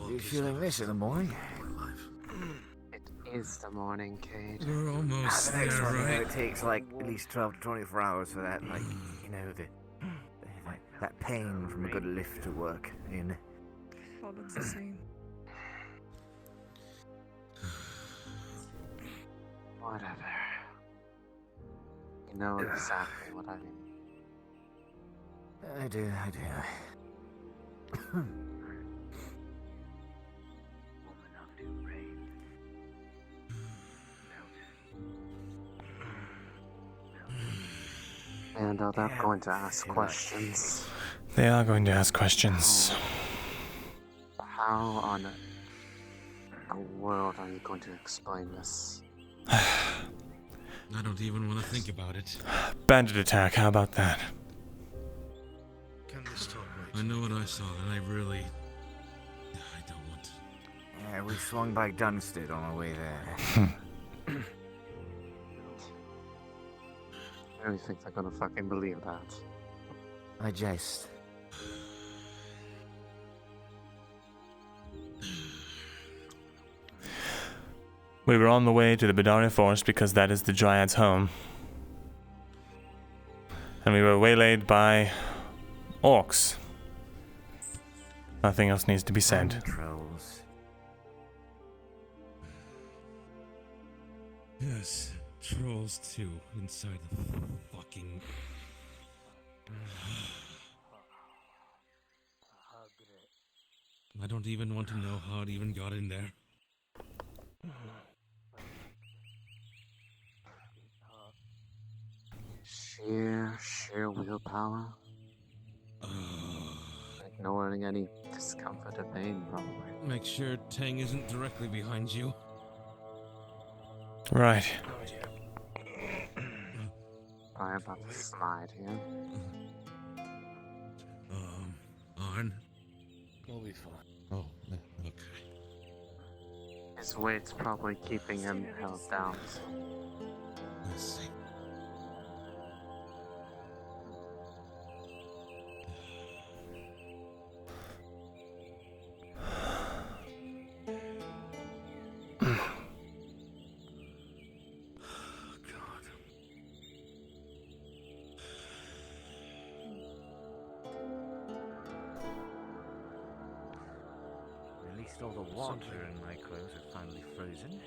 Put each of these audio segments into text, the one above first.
You feeling this in the morning? It is the morning, Cade. We're almost The next there, one, you know, right? it takes like at least 12 to 24 hours for that, like, you know, that pain from a good lift to work in. Oh, that's insane. Whatever. You know exactly what I mean. I do. And they're going to ask questions. They are going to ask questions. How on the world are you going to explain this? I don't even want to think about it. Bandit attack, how about that? Can this talk I know what I saw, and I don't want to. Yeah, we swung by Dunsted on our way there. I really think they're gonna fucking believe that. I jest. We were on the way to the Bedari Forest because that is the Dryad's home. And we were waylaid by orcs. Nothing else needs to be said. And trolls. Yes, trolls too, inside the fucking... I don't even want to know how it even got in there. Sheer willpower. Ignoring any discomfort or pain, probably. Make sure Tang isn't directly behind you. Right. Sorry about the slide here. Arn? We'll be fine. Oh, okay. His weight's probably keeping him held down. So. Let's see. All the water in my clothes are finally frozen.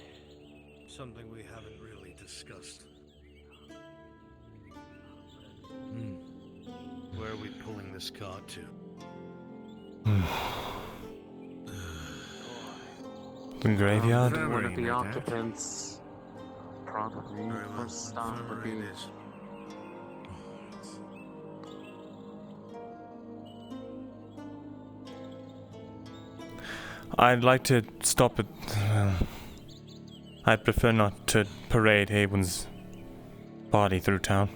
Something we haven't really discussed. Where are we pulling this cart to? The graveyard? One of the occupants, probably first stop would be. I'd like to stop at... I'd prefer not to parade Haven's body through town.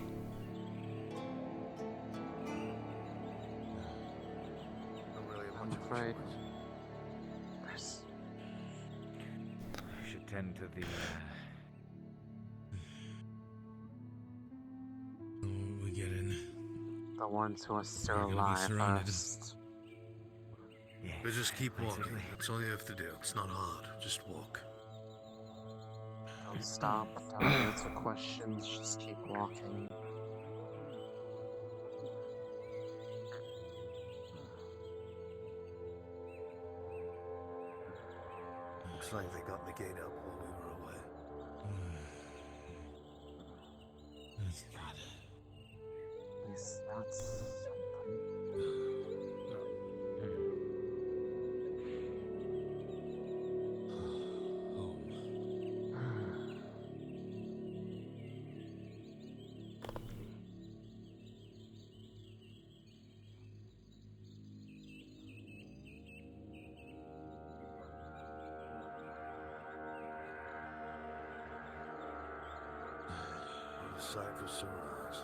I'm afraid. You should tend to the... We get in. The ones who are still We're gonna be alive surrounded. first. We just keep walking. That's all you have to do. It's not hard. Just walk. Don't stop, don't answer questions, just keep walking. Looks like they got the gate up while we were away. That's good. At least that's something. What a sight for sore eyes.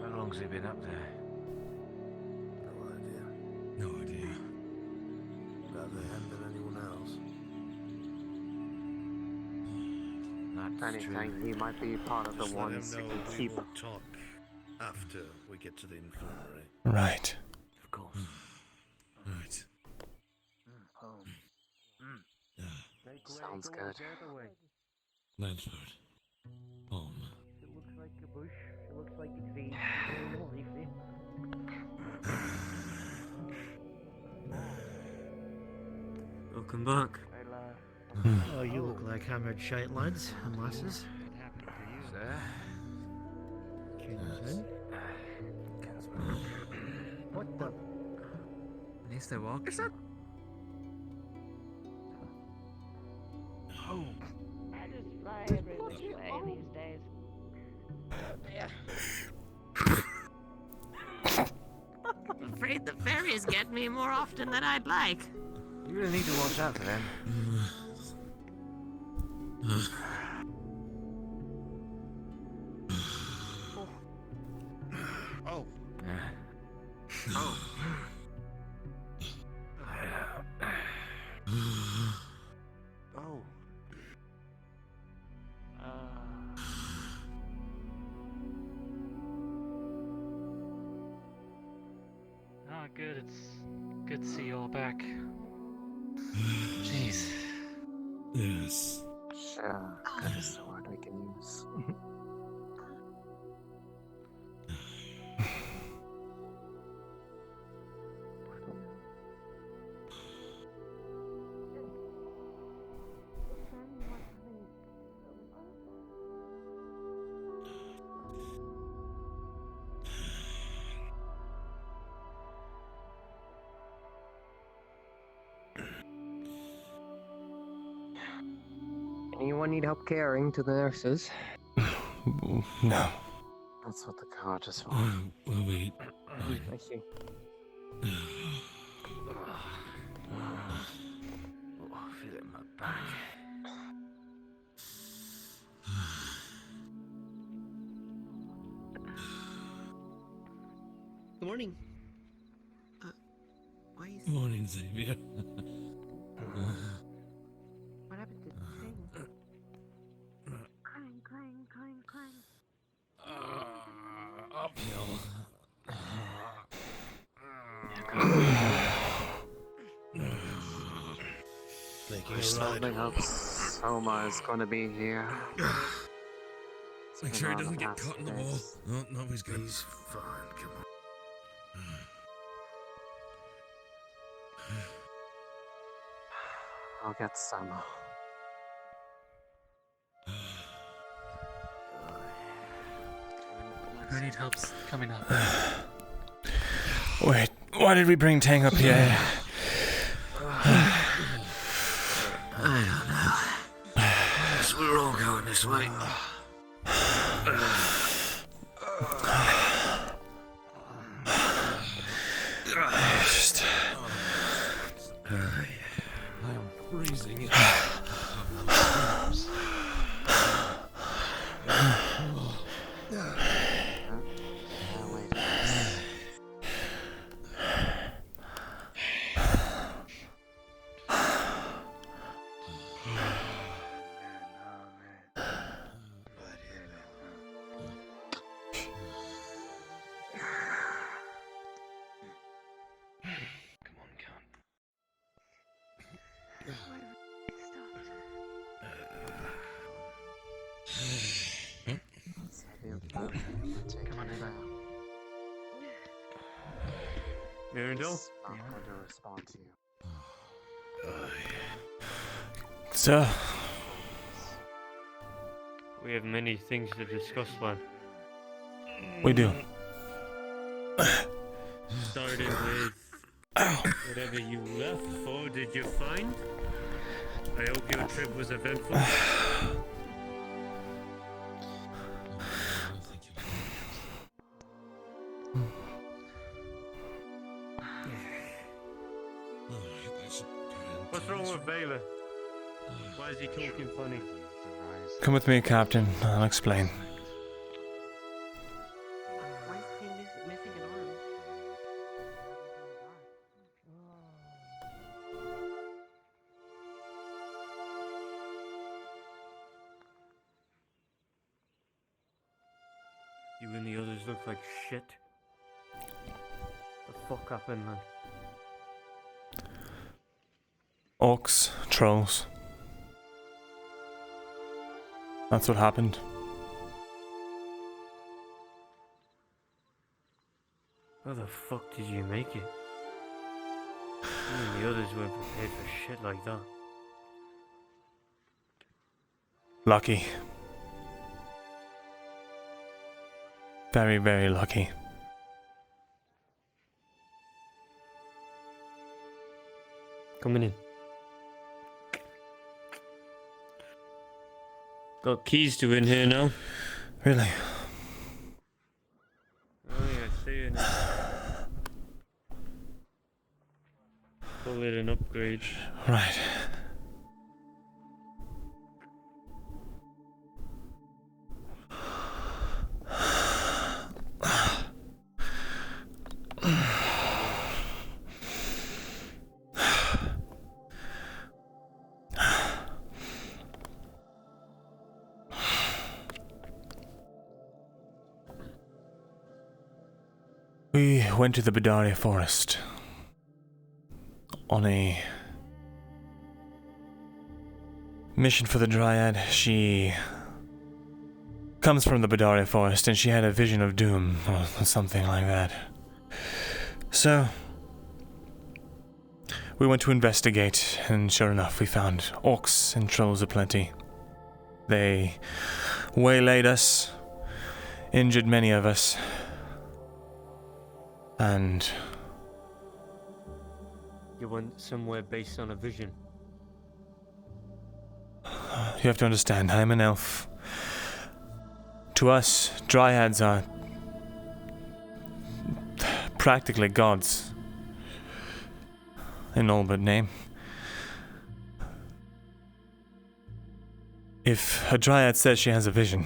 How long's he been up there? No idea. No idea. Rather him than anyone else. If anything, he might be part of the Just let him ones who know can we keep. will talk after we get to the infirmary. Right. Sounds good. Lanford. Home. It looks like a bush. It looks like it's easy. Welcome back. Oh, you look like hammered shite lads and lasses. Sir? Kinsman. What the? At least they walk. Is that? Oh. I just fly every which way these days. I'm afraid the fairies get me more often than I'd like. You really need to watch out for them. Oh. Oh. Oh. Oh, good. It's good to see you all back. Jeez. Yes. Sure. Good is the word we can use. Anyone need help caring to the nurses? No. That's what the cart is for. Well, wait. I see. Oh, I feel it in my back. Good morning. Why is... Morning, Xavier. What happened to the thing? Clang, clang, clang, clang. Uphill. Making I a certainly ride. hope Soma is going to be here. It's Make been sure he on the doesn't get past caught in the days. wall. No, no, he's good. He's fine. Come on. I'll get Sama. Who need help's coming up? Wait, why did we bring Tang up here? Yes, we're all going this way. Just... I am freezing. Come on, Eva. Myrindal? I'm not going to respond to you. Sir, We have many things to discuss, lad. we do. Starting with whatever you left for, did you find? I hope your trip was eventful. What's wrong with Baylor? Why is he talking funny? Come with me, Captain. I'll explain. Why is he missing an arm? You and the others look like shit. The fuck happened, man? Orcs, trolls. That's what happened. How the fuck did you make it? You and the others weren't prepared for shit like that. Lucky. Very, very lucky. Coming in. Got keys to in here now. Really? Oh yeah, see you now. Call it an upgrade. Right. We went to the Bidari forest on a mission for the Dryad. She comes from the Bidari forest and she had a vision of doom or something like that. So we went to investigate, and sure enough we found orcs and trolls aplenty. They waylaid us, injured many of us, and You went somewhere based on a vision. you have to understand, I'm an elf. To us, dryads are practically gods. In all but name. If a dryad says she has a vision,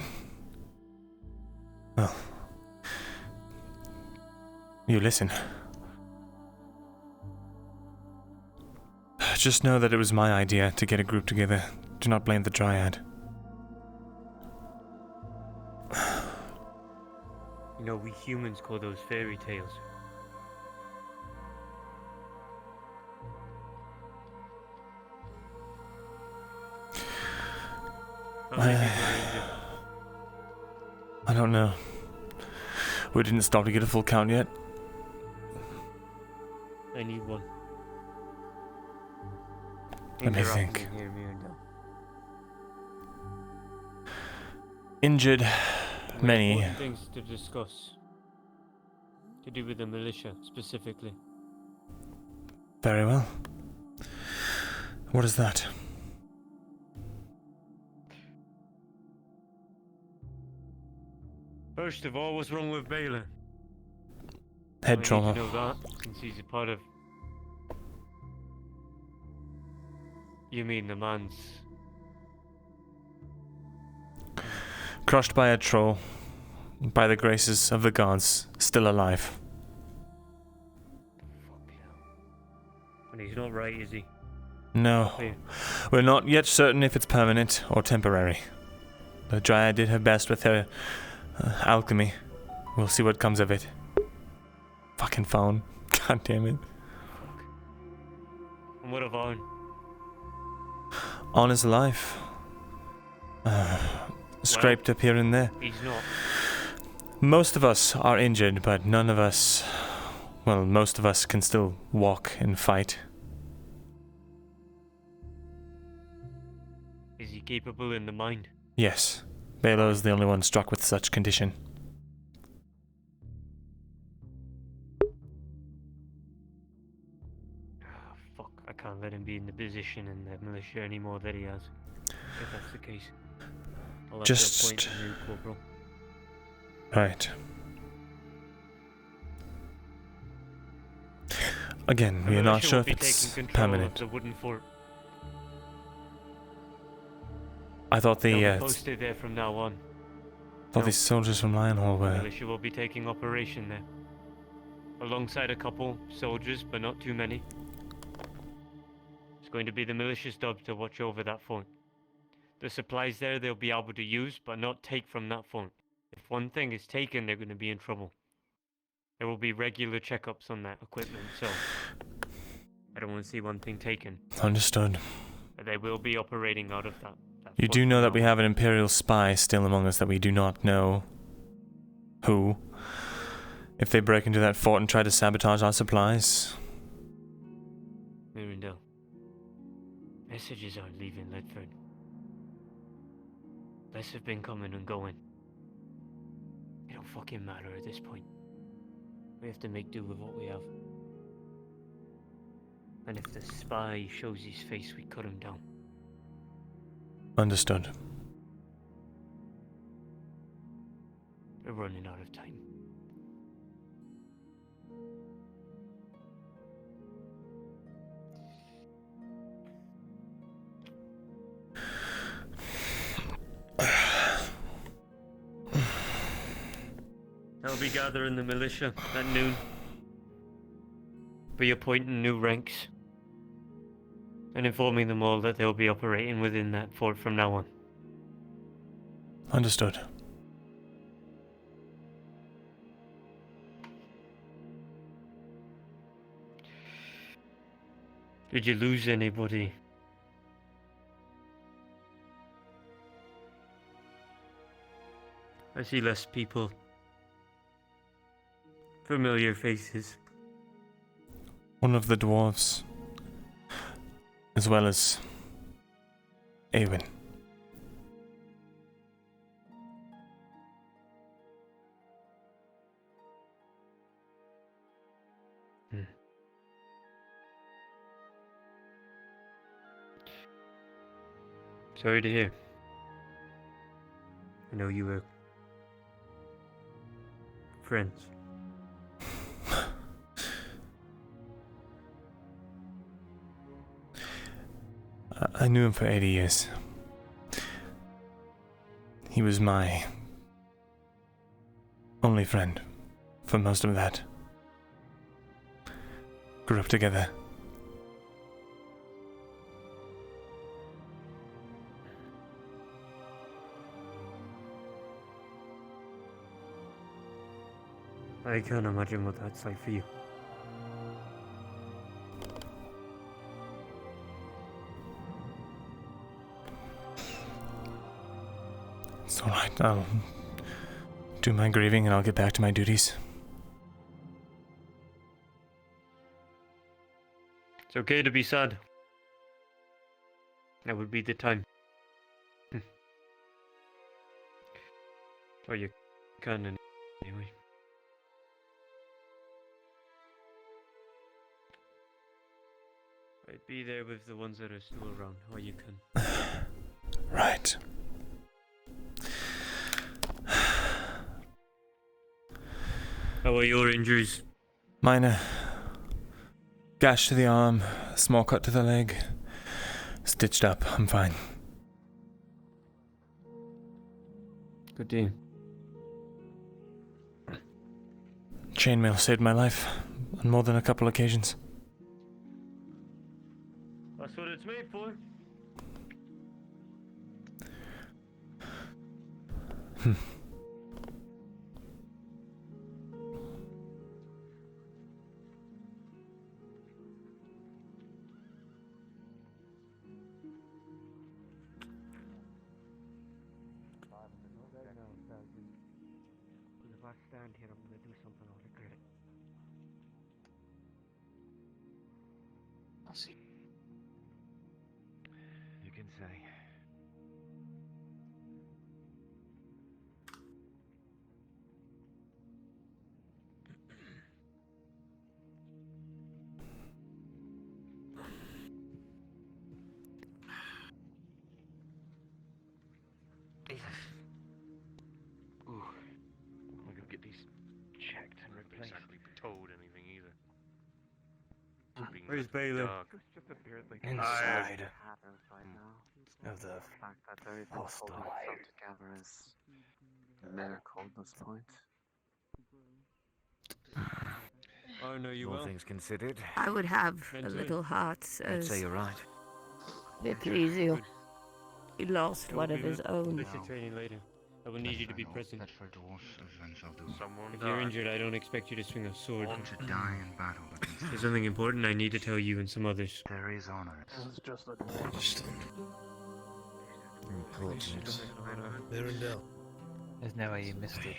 well, you listen. Just know that it was my idea to get a group together. Do not blame the dryad. You know, we humans call those fairy tales. How many people are injured? I don't know. We didn't stop to get a full count yet. I need one. Let me Interrupt think. me here, Myrindal. Injured, many. Important things to discuss. To do with the militia, specifically. Very well. What is that? First of all, what's wrong with Balin? Head I trauma. need to know that, since he's a part of... You mean the man's... Crushed by a troll. By the graces of the gods. Still alive. Fuck hell. And he's not right, is he? No. Clear. We're not yet certain if it's permanent or temporary. The Dryad did her best with her alchemy. We'll see what comes of it. Fucking phone. God damn it. And what of Arn? On is alive. Scraped up here and there. He's not. Most of us are injured, but none of us... Well, most of us can still walk and fight. Is he capable in the mind? Yes. Balo is the only one struck with such condition. Ah, fuck. I can't let him be in the position in the militia anymore that he has. If that's the case. I'll have to appoint a new corporal. Right. Again, we are not sure if it's permanent. The wooden fort. I thought They'll be the posted there from now on. these soldiers from Lionhall The were... militia will be taking operation there. Alongside a couple soldiers, but not too many. It's going to be the militia's job to watch over that fort. The supplies there they'll be able to use, but not take from that fort. If one thing is taken, they're going to be in trouble. There will be regular checkups on that equipment, so I don't want to see one thing taken. Understood. But they will be operating out of that You do know that we have an Imperial spy still among us that we do not know who. If they break into that fort and try to sabotage our supplies. Myrindal, messages aren't leaving Ledford. Less have been coming and going. It don't fucking matter at this point. We have to make do with what we have. And if the spy shows his face, we cut him down. Understood. We're running out of time. I'll be gathering the militia at noon. Be appointing new ranks. And informing them all that they'll be operating within that fort from now on. Understood. Did you lose anybody? I see less people. Familiar faces. One of the dwarves. As well as Eowyn. Sorry to hear. I know you were friends. I knew him for 80 years. He was my only friend for most of that. Grew up together. I can't imagine what that's like for you. It's alright, I'll do my grieving and I'll get back to my duties. It's okay to be sad. That would be the time. Or you can anyway. I'd be there with the ones that are still around, or you can. Right. How are your injuries? Minor. Gash to the arm, small cut to the leg. Stitched up, I'm fine. Good deal. Chainmail saved my life on more than a couple occasions. That's what it's made for. If I stand here, I'm gonna do something I'll regret it. I'll see. You can say. Ooh. We're gonna get these checked and replaced. Exactly told anything either. Where's Baylor? Just appeared like Inside Happens right now. of the The fact that everything's hostile. holding itself together is a miracle at this point. Oh no, you All will. things considered, I would have a Mental. little heart I'd as say you're right. it please you. Good. He lost There one will of be his own. militia training later. I will need you to be present. Someone If you're died. injured, I don't expect you to swing a sword. Want to die in battle against There's something important I need to tell you and some others. There is honor. It's just like Understood. coordinates. Myrindal. There's no way you missed it.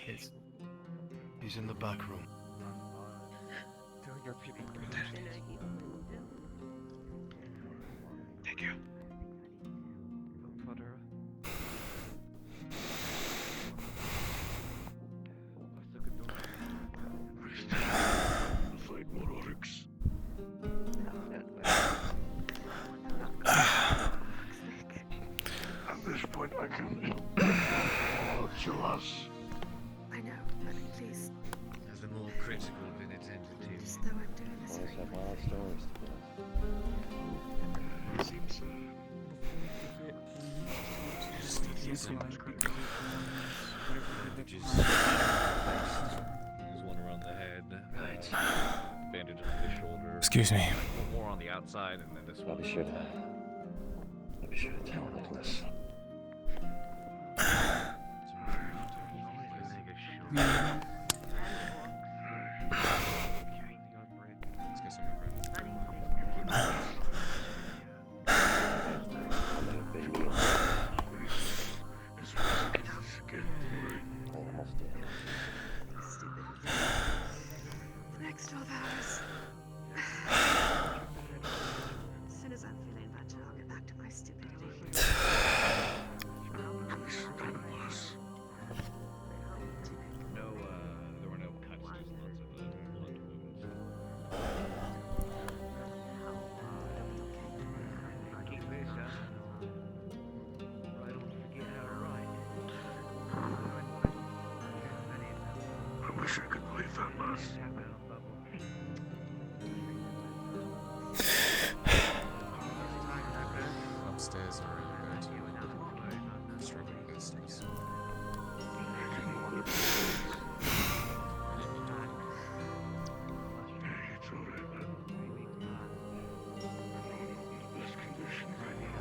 He's in the back room. Thank you. Fight more orcs. At this point, I can kill us. I know, but please, Has the more critical been attended to? just though I'm doing this for you. Seems There's one around the head, bandage on the shoulder. Excuse me. One more on the outside, and then this one. Probably should have told this. Let's get some The next 12 hours. As soon as I'm feeling better, I'll get back to my stupidity. No, there were no cuts, just lots of blunt wounds. Keep this up. I don't forget how to write. I wish I could believe that, Lars. Upstairs or go to struggling business. It's alright, man. Best condition right now.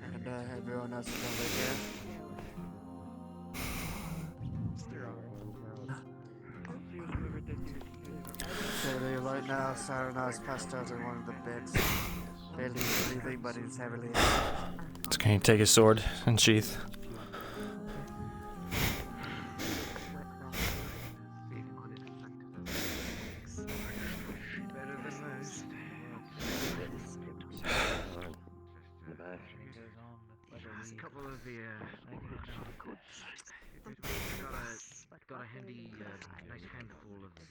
And everyone else is over here. So right now, Sarana's passed out in one of the beds. Barely breathing, but he's heavily ill. So can you take his sword and sheath? Better than most. There's a couple of the got a handy, nice handful of the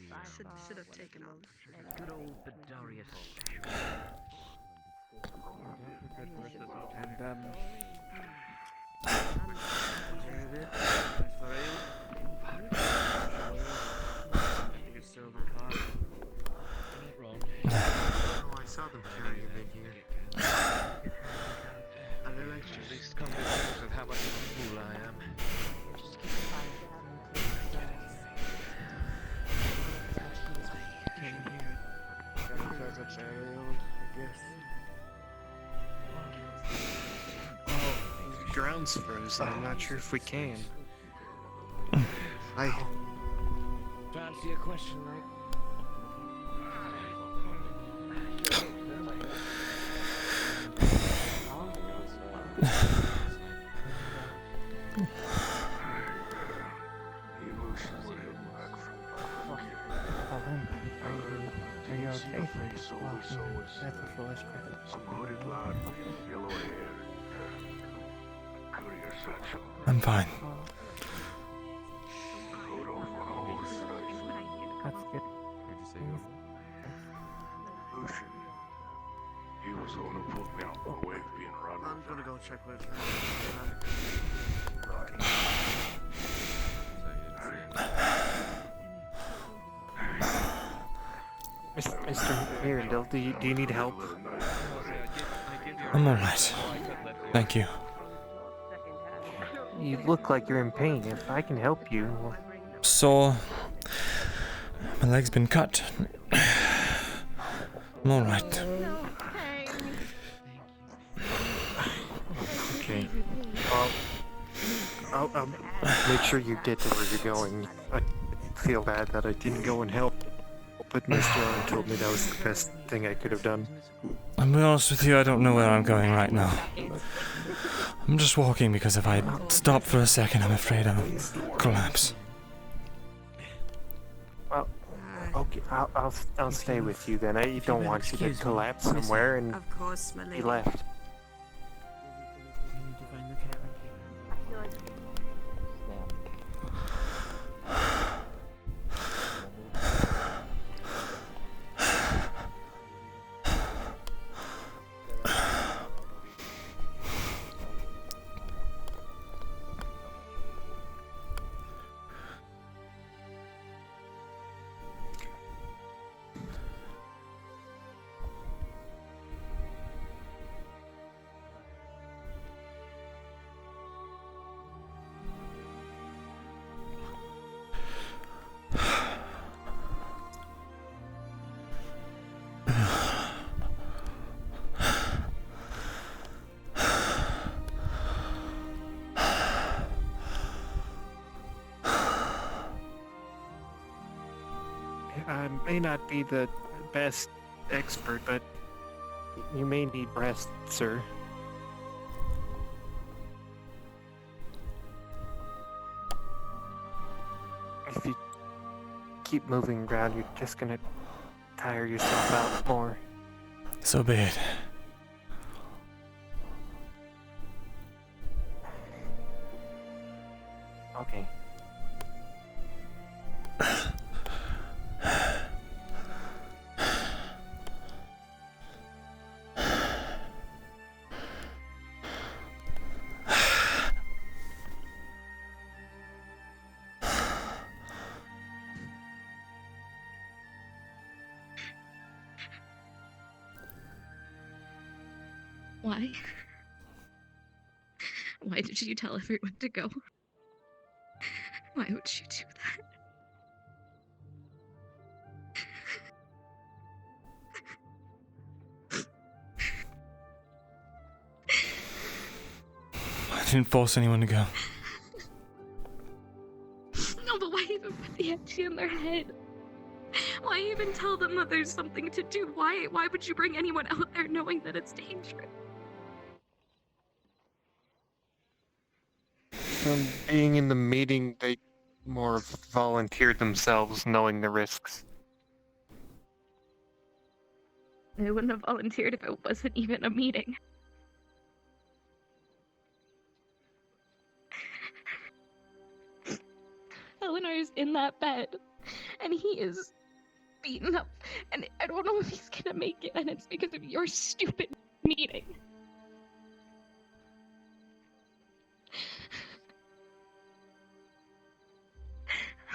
Should have taken off. good old Bedarius. And there it is. Nice for you. You can still the car. Oh, I saw them carrying him in here. And they'll actually at least come to terms with how much of a fool I am. Because it's very old, I guess. Well, ground's frozen. I'm not sure if we can. To answer your question, right? Are you okay? That's a foolish question. Some hooded lad with yellow hair. Courier satchel. I'm fine. Rode off on a horse. That's good. Where'd you say Lucian. He was the one who put me out my way of being run. I'm gonna go check with him. Mr. Myrindal, do you need help? I'm alright. Thank you. You look like you're in pain. If I can help you. So, my leg's been cut. I'm alright. Okay. I'll make sure you get to where you're going. I feel bad that I didn't go and help. but Mr. Owen told me that was the best thing I could have done. I'll be honest with you, I don't know where I'm going right now. I'm just walking because if I stop for a second, I'm afraid I'll collapse. Well, okay, I'll stay with you then. I don't want you to collapse somewhere and Of course, my be lady. left. I may not be the best expert, but you may need rest, sir. If you keep moving around, you're just gonna tire yourself out more. So be it. Okay. Why? Why did you tell everyone to go? Why would you do that? I didn't force anyone to go. No, but why even put the idea in their head? Why even tell them that there's something to do? Why would you bring anyone out there knowing that it's dangerous? From being in the meeting, they more volunteered themselves, knowing the risks. I wouldn't have volunteered if it wasn't even a meeting. Eleanor's in that bed, and he is beaten up, and I don't know if he's gonna make it, and it's because of your stupid meeting.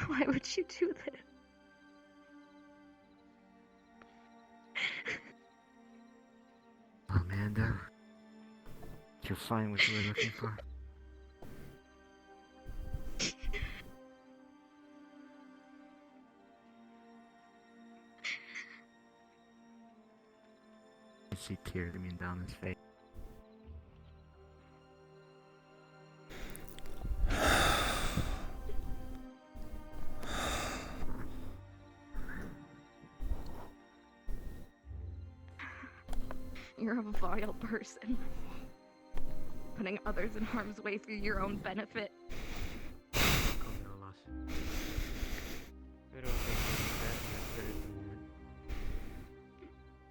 Why would you do this? Amanda, you'll find what you were looking for. You see tears coming down his face. You're a vile person. Putting others in harm's way for your own benefit.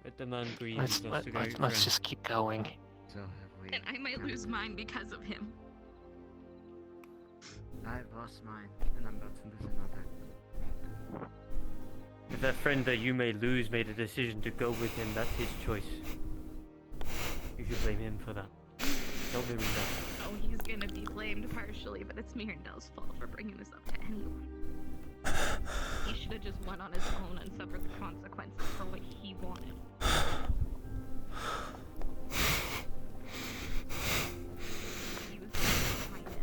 Let the man breathe. Let's just keep going. So have we. And I might lose mine because of him. I've lost mine, and I'm about to lose another. If that friend that you may lose made a decision to go with him, that's his choice. You should blame him for that. Don't blame that. Oh, he's gonna be blamed partially, but it's Myrindal's fault for bringing this up to anyone. He should have just went on his own and suffered the consequences for what he wanted. He was behind it.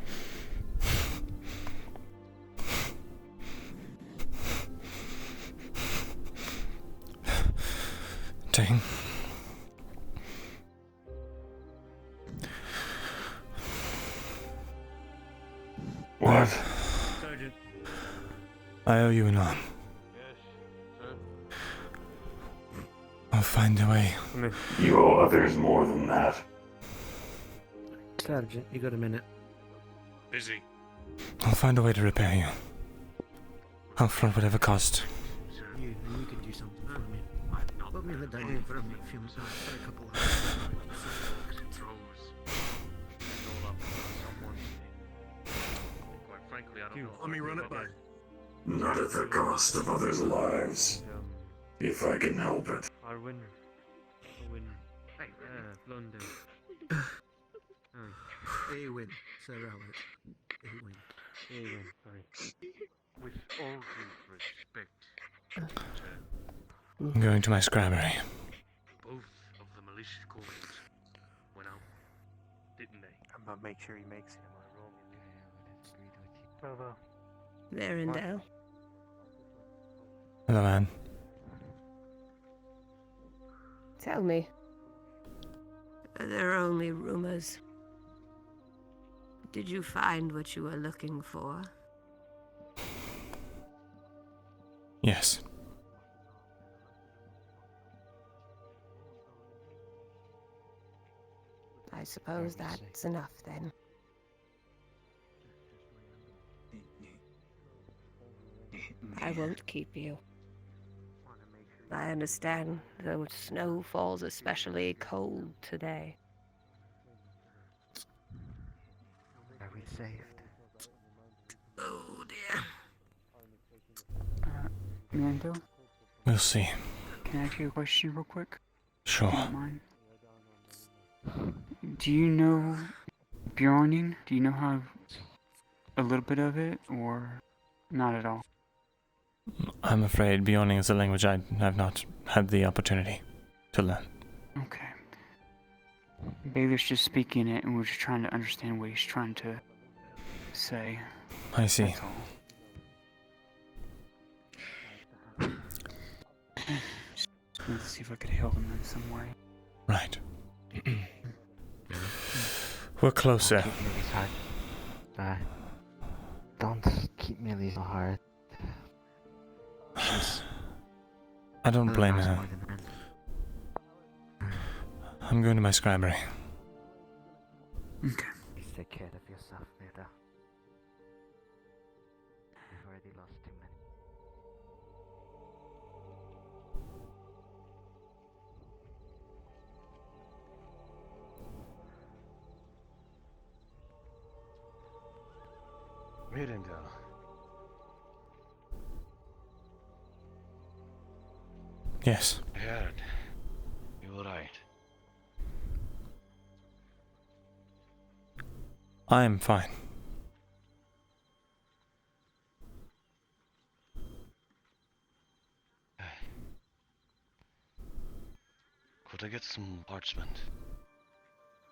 Dang. What? Sergeant. I owe you an arm. Yes, sir. I'll find a way. You owe others more than that. Sergeant, you got a minute? Busy. I'll find a way to repair you. I'll front whatever cost. You can do something for me. Put me in the dining for a few minutes, for a couple of hours. Let me run it by. Not at the cost of others' lives. If I can help it. I'll win. London. They win, Sir Albert. They win. Sorry. With all due respect, I'm going to my scribery. both of the malicious callings went out, didn't they? But make sure he makes it. Bravo. Myrindal. Hello, man. Tell me. They're only rumors. Did you find what you were looking for? Yes. I suppose that's enough then. I won't keep you. I understand, though snow falls especially cold today. Are we saved? Oh dear. Myrindal, We'll see. can I ask you a question real quick? Sure. If you don't mind. Do you know Bjorning? Do you know how a little bit of it, or not at all? I'm afraid Bjorning is a language I have not had the opportunity to learn. Okay. Baylor's just speaking it, and we're just trying to understand what he's trying to say. I see. That's all. Just wanted to see if I could help him in some way. Right. We're closer. Keep Millie's heart. Don't keep Millie's heart. I don't blame her. I'm going to my scribery. Okay. Just take care of yourself, Neda. You've already lost too many. Myrindal. Yes. I heard. You were right. I'm fine. Could I get some parchment?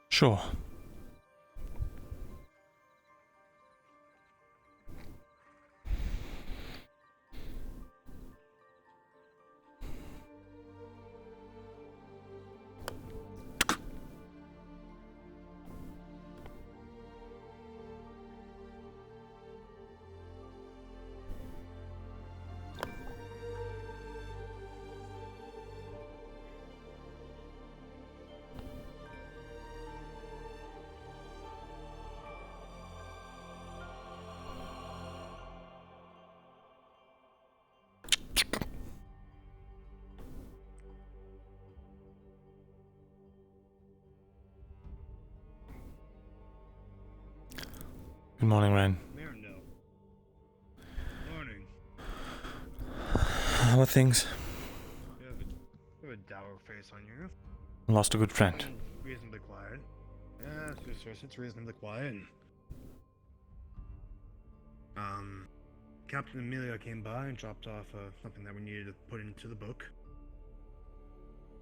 Sure. Good morning, Ren. Myrindal. Morning. How are things? You have a dour face on you. Lost a good friend. Reasonably quiet. Yes, it's reasonably quiet. Captain Amelia came by and dropped off something that we needed to put into the book.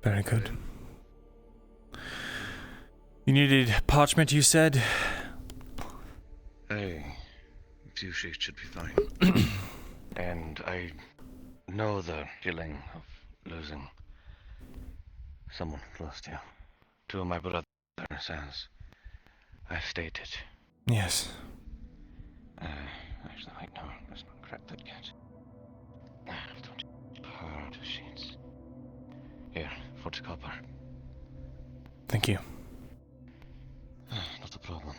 Very good. You needed parchment, you said? A few sheets should be fine. And I know the feeling of losing someone close to you. Two of my brothers, as I've stated. Yes. Actually, wait, no, let's not crack that yet. 20 sheets. Here, 40 copper. Thank you. Not a problem.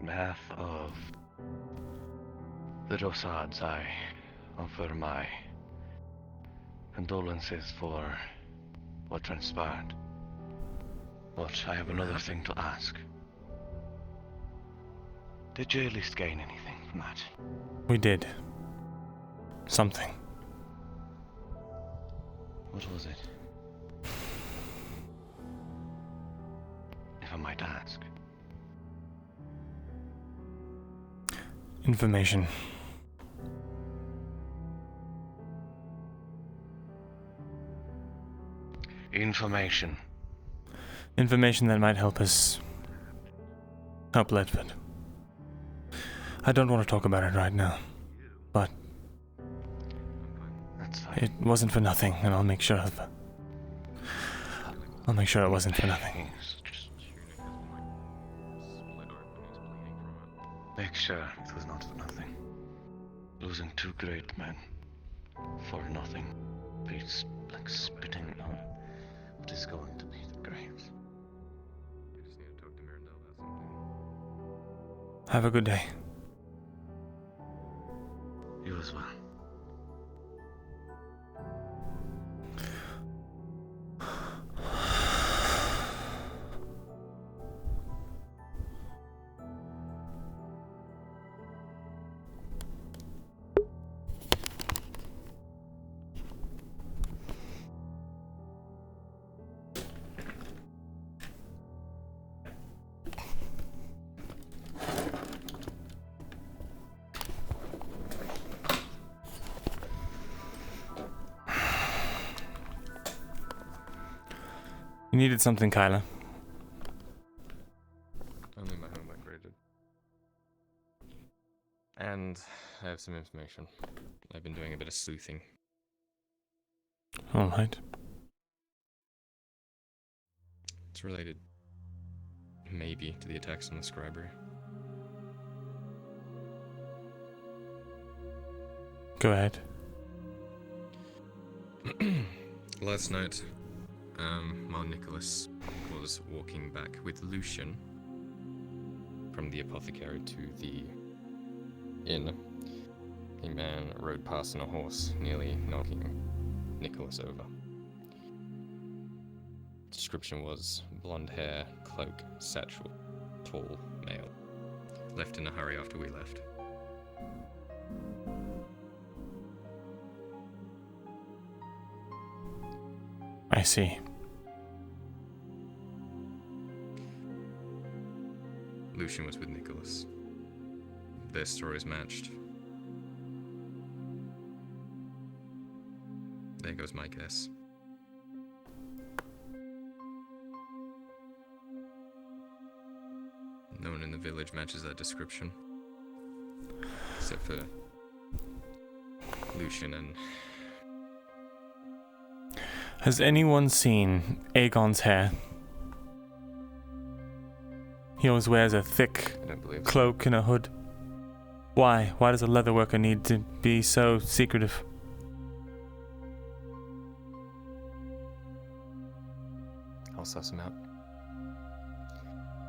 On behalf of the Rossards, I offer my condolences for what transpired. But I have another thing to ask. Did you at least gain anything from that? We did. Something. What was it? If I might ask. Information. Information. Information that might help us help Ledford. I don't want to talk about it right now, but that's fine. It wasn't for nothing, and I'll make sure of it. I'll make sure it wasn't for nothing. Make sure it was not for nothing. Losing two great men for nothing beats like spitting on what is going to be the graves. You just need to talk to Myrindal about something. Have a good day. You as well. You needed something, Kyla. Only my homework graded. And I have some information. I've been doing a bit of sleuthing. Alright. It's related, maybe, to the attacks on the scribery. Go ahead. Last night, while Nicholas was walking back with Lucian from the apothecary to the inn, a man rode past on a horse, nearly knocking Nicholas over. Description was blonde hair, cloak, satchel, tall, male. Left in a hurry after we left. I see. Lucian was with Nicholas. Their stories matched. There goes my guess. No one in the village matches that description. Except for Lucian and... Has anyone seen Aegon's hair? He always wears a thick cloak and a hood. Why? Why does a leatherworker need to be so secretive? I'll suss him out.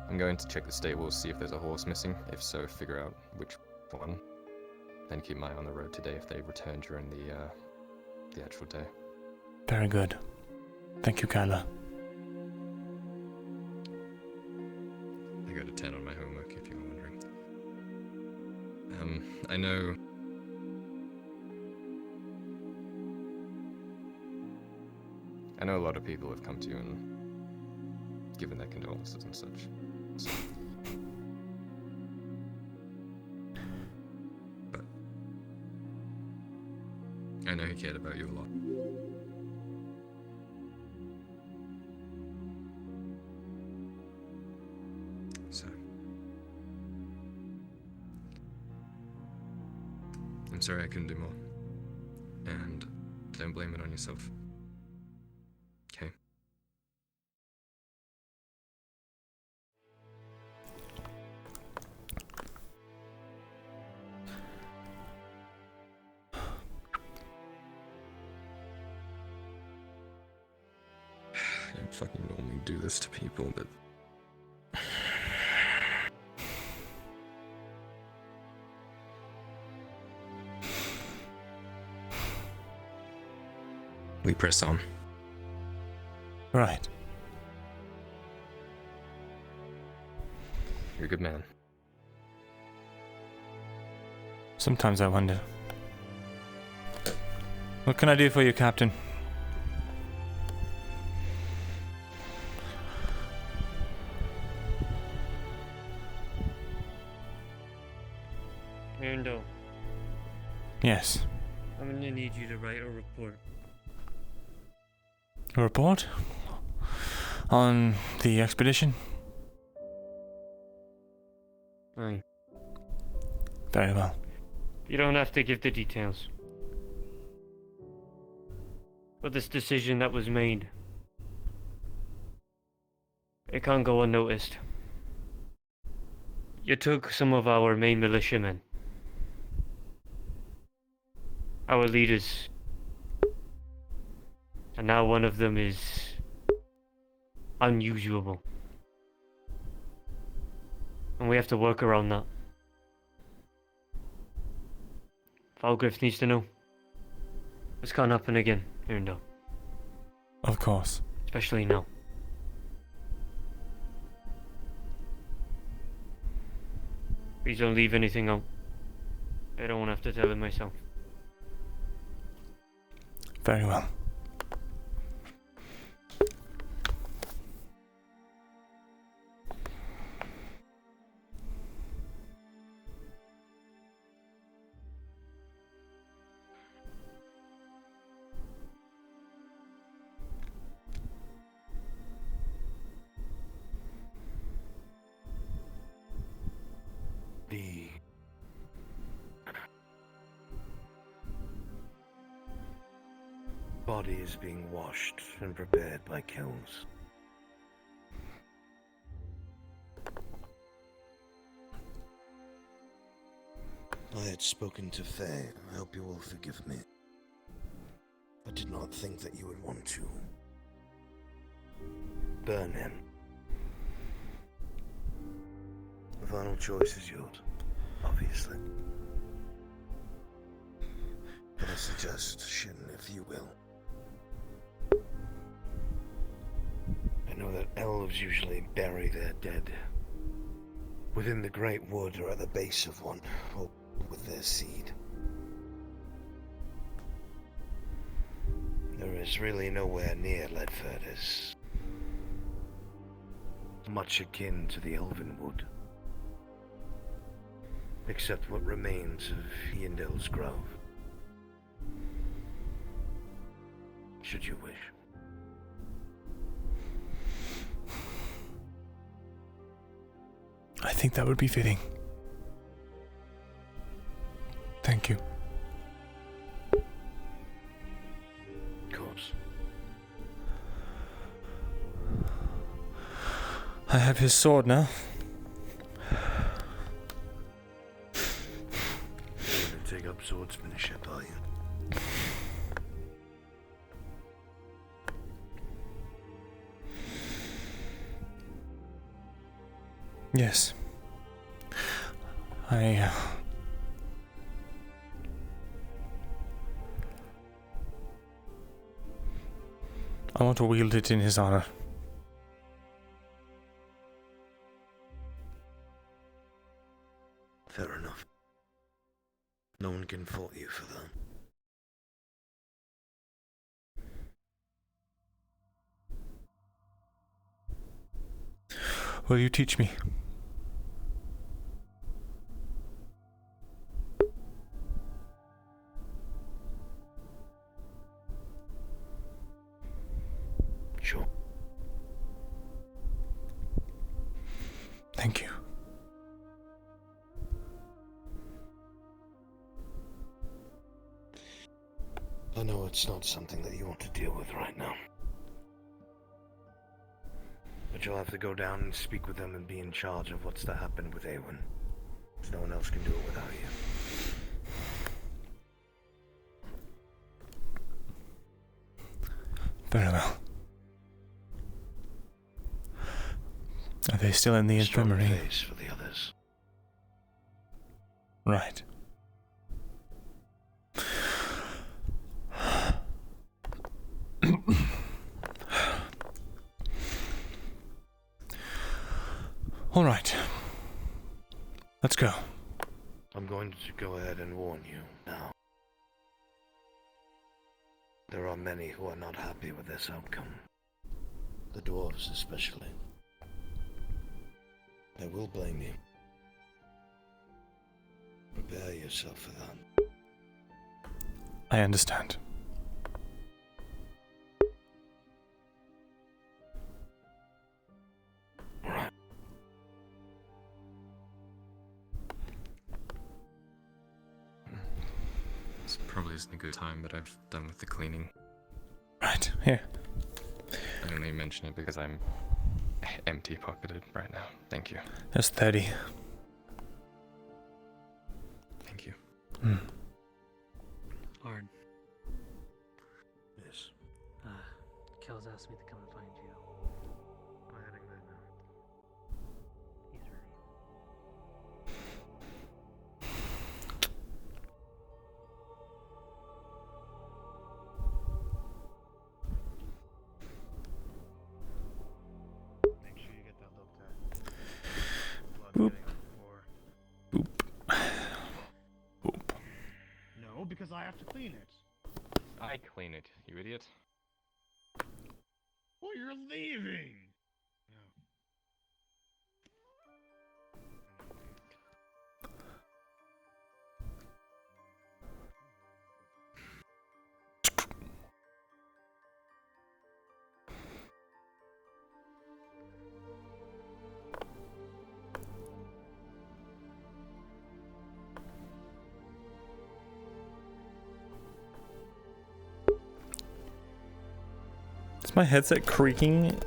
I'm going to check the stables, see if there's a horse missing. If so, figure out which one. Then keep my eye on the road today if they return during the actual day. Very good. Thank you, Kyla. I got a 10 on my homework, if you're wondering. I know... I know a lot of people have come to you and given their condolences and such. So. But I know he cared about you a lot. So I'm sorry I couldn't do more. And don't blame it on yourself. Okay? fucking normally do this to people, but we press on. Right. You're a good man. Sometimes I wonder. What can I do for you, Captain? Myrindal, Yes. I'm gonna need you to write a report. A report? On the expedition? Aye. Very well. You don't have to give the details. But this decision that was made, it can't go unnoticed. You took some of our main militiamen, our leaders, and now one of them is unusual. And we have to work around that. Falgriff needs to know. This can't happen again, Myrindal. Of course. Especially now. Please don't leave anything out. I don't want to have to tell him myself. Very well. The body is being washed and prepared by kilns. I had spoken to Faye. I hope you will forgive me. I did not think that you would want to burn him. The final choice is yours, obviously. But a suggestion, if you will. I know that elves usually bury their dead within the Great Wood or at the base of one, or with their seed. There is really nowhere near Ledford as much akin to the Elven Wood, except what remains of Myrindal's Grove. Should you wish. I think that would be fitting. Thank you. Of course. I have his sword now. You're gonna take up swordsmanship, are you? Yes. I want to wield it in his honor. Fair enough. No one can fault you for that. Will you teach me? Sure. Thank you. I know it's not something that you want to deal with right now. But you'll have to go down and speak with them and be in charge of what's to happen with Eowyn. Because no one else can do it without you. Very well. Are they still in the Strong infirmary? face for the others. Right. All right. Let's go. I'm going to go ahead and warn you now. There are many who are not happy with this outcome. The dwarves especially. They will blame you. Prepare yourself for that. I understand. This probably isn't a good time, but I've done with the cleaning. Right, here. I only mention it because I'm empty-pocketed right now. Thank you. There's 30. Thank you. Arn. Yes. Kel's asked me to come and find you. I'm heading there now. He's ready. Make sure you get that looked at. Boop. No, because I have to clean it. I clean it, you idiot. Well, you're leaving. Is my headset creaking?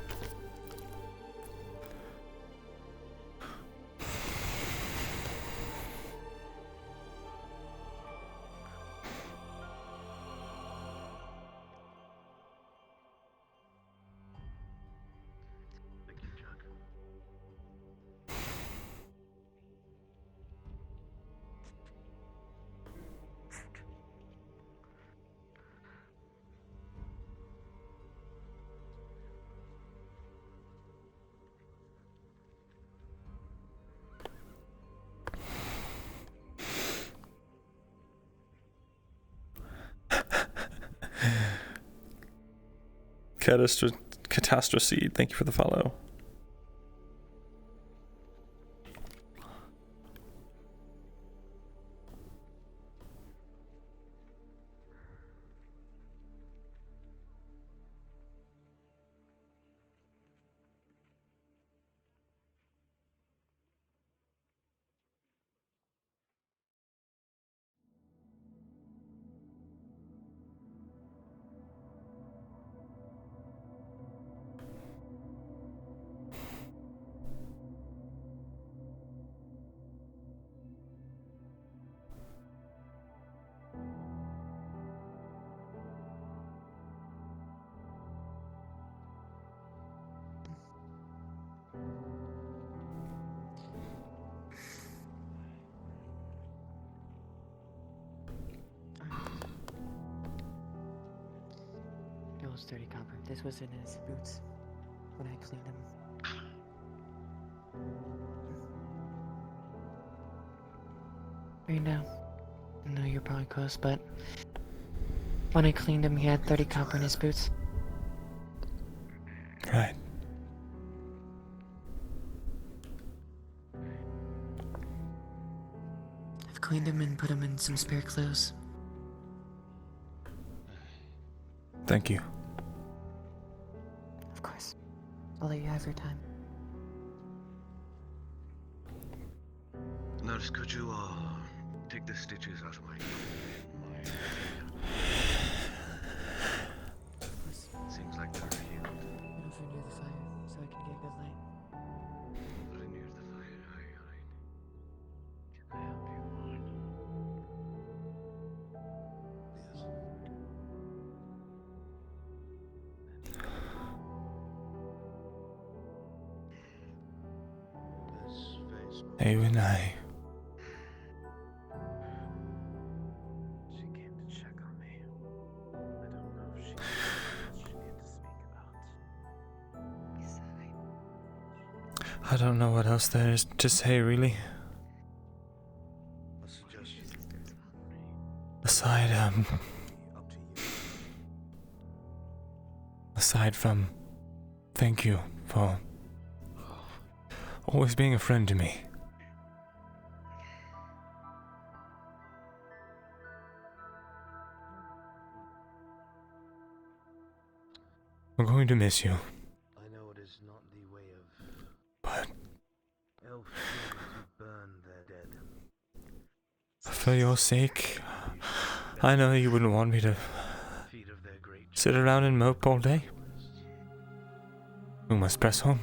Catastrophe, thank you for the follow. It was 30 copper. This was in his boots when I cleaned him. Right now, I know you're probably close, but when I cleaned him, he had 30 copper in his boots. Right. I've cleaned him and put him in some spare clothes. Thank you. Of course. I'll let you have your time. Nurse, could you take the stitches out of my Seems like they're healed. Get over near the fire so I can get a good light. Very near the fire. Aye. Can I help you? Yes. Eowyn, She came to check on me. I don't know if she knew what she needed to speak about. I don't know what else there is to say, really. Aside from thank you for always being a friend to me. We're going to miss you. I know it is not the way of but elf to burn their dead. for your sake, I know you wouldn't want me to sit around and mope all day. We must press on.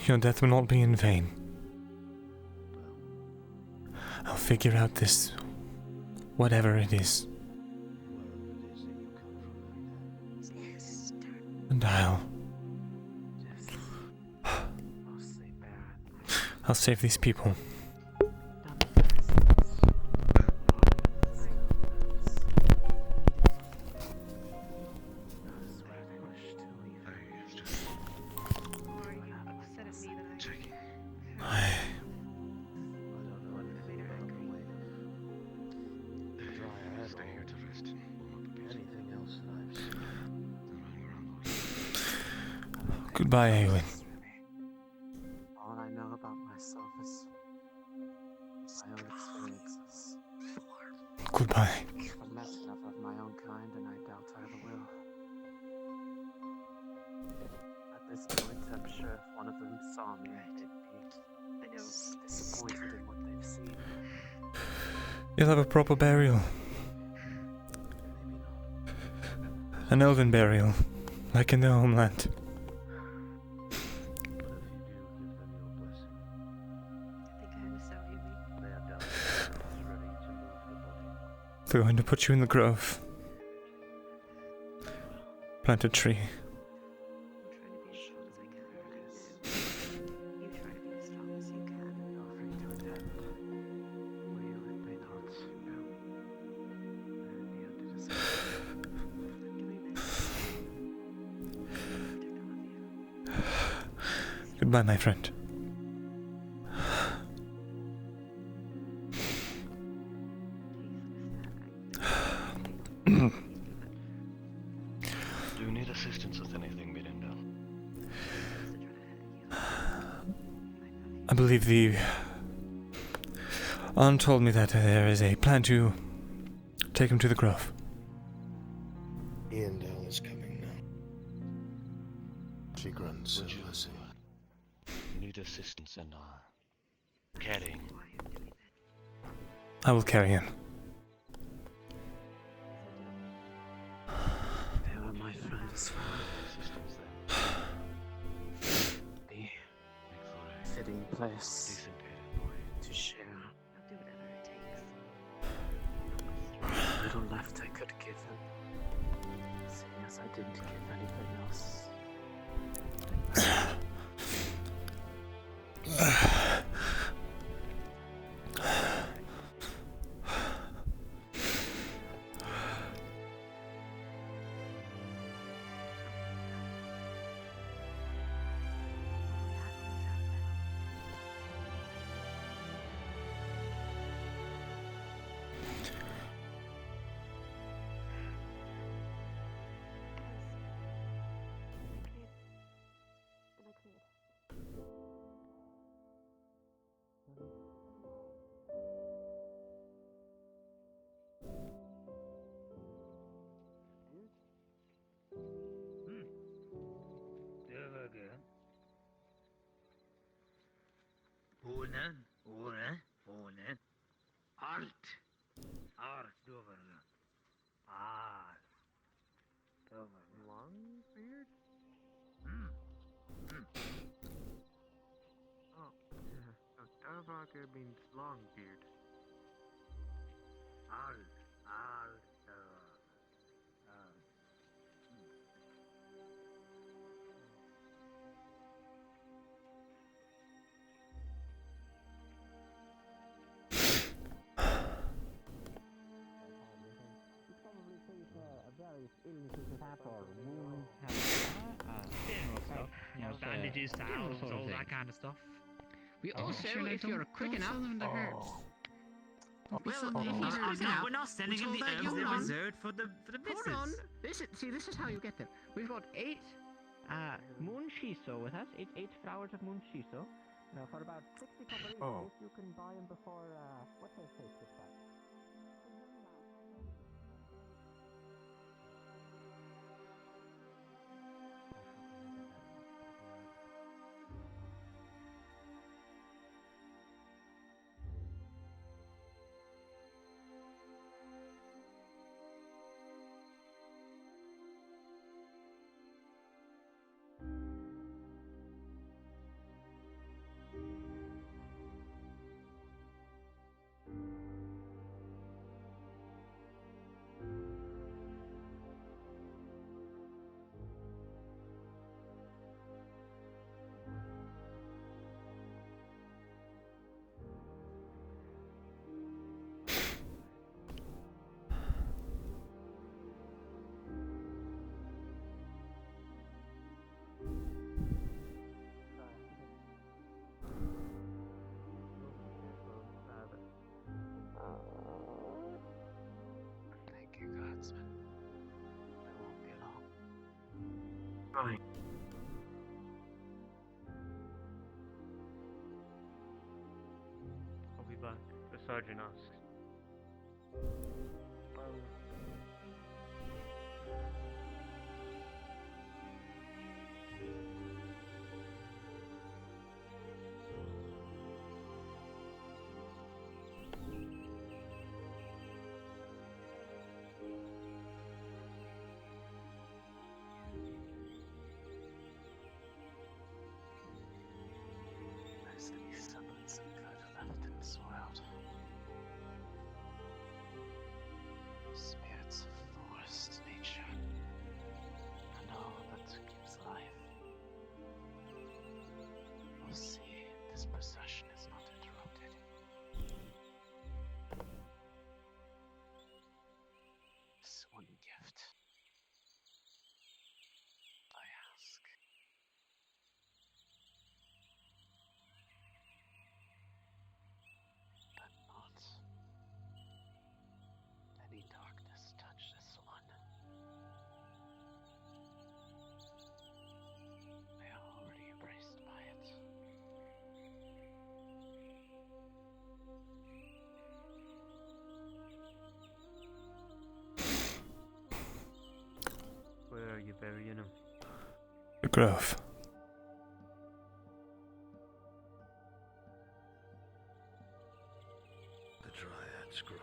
Your death will not be in vain. I'll figure out this, whatever it is. And I'll save these people. Goodbye, Eowyn. All I know about myself is my own experiences. Goodbye. I've met enough of my own kind, and I doubt I ever will. At this point, I'm sure if one of them saw me, they'd be disappointed in what they've seen. You'll have a proper burial. An elven burial, like in their homeland. They're going to put you in the grove. Plant a tree. Goodbye, my friend. Do you need assistance with anything, Myrindal? I believe the aunt told me that there is a plan to take him to the grove. Myrindal is coming now. She grunts Would her you blessing. need assistance in carrying? I will carry him. They were my friends. Be a fitting place to share. I'll do whatever it takes. The little left I could give him, seeing as I didn't give anything else. Longbeard? Oh, so Darvaker means Longbeard. various illnesses you have or wounds have. General stuff. You know, bandages, towels, sort of all thing. that kind of stuff. We also, Sure, if you're quick don't enough. sell them the herbs. Well, we're not selling him the herbs. They're reserved for the business. Hold on. This is how you get them. We've got 8 moon shiso with us. 8 flowers of moon shiso. For about 60 copper each. Oh. If you can buy them before what's her face gets back. Thank you, Godsman. I won't be long. Right. I'll be back, the sergeant asks. There's any semblance of good left in this world. Spirits of forest nature, and all that gives life. We'll see if this procession is not interrupted. This one gift, I ask. Let not any darkness touch this one. They are already embraced by it. Where are you burying him? The grove. The Dryad's Grove.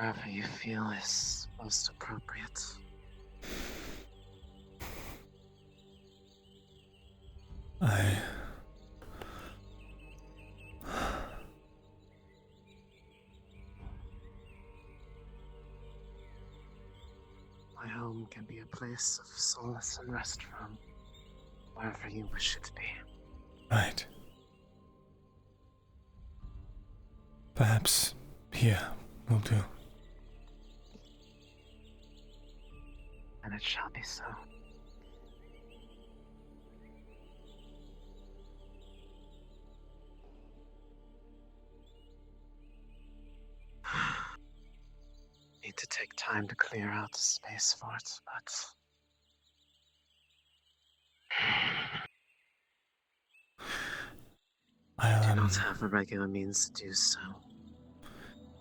Wherever you feel is most appropriate. My home can be a place of solace and rest from wherever you wish it to be. Right. Perhaps here will do. And it shall be so. Need to take time to clear out the space for it, but I do not have a regular means to do so.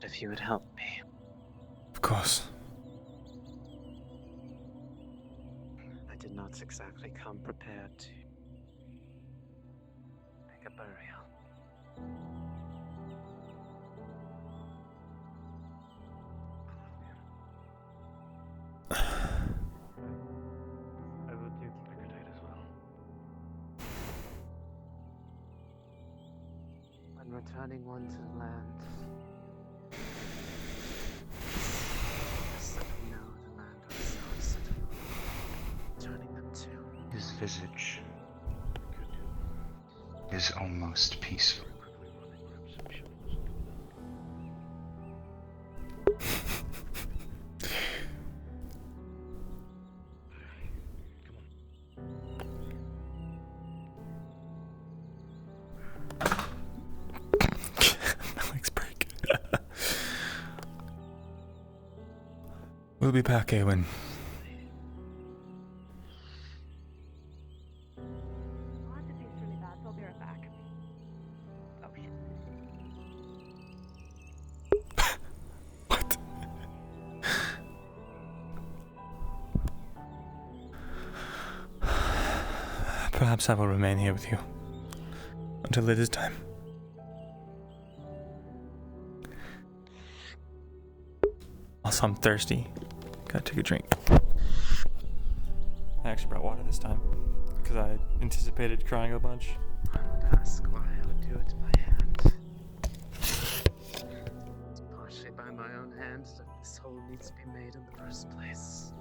But if you would help me. Of course. I did not exactly come prepared to make a burial. I will do. Good night as well. When returning one to the land, just let me know the land ourselves returning them to. His visage is almost peaceful. We'll be back, Eowyn. I'll have to taste really bad, so I'll be right back. Oh shit. What? Perhaps I will remain here with you until it is time. Also, I'm thirsty. Gotta take a drink. I actually brought water this time because I anticipated crying a bunch. I would ask why I would do it by hand. It's partially by my own hand that this hole needs to be made in the first place.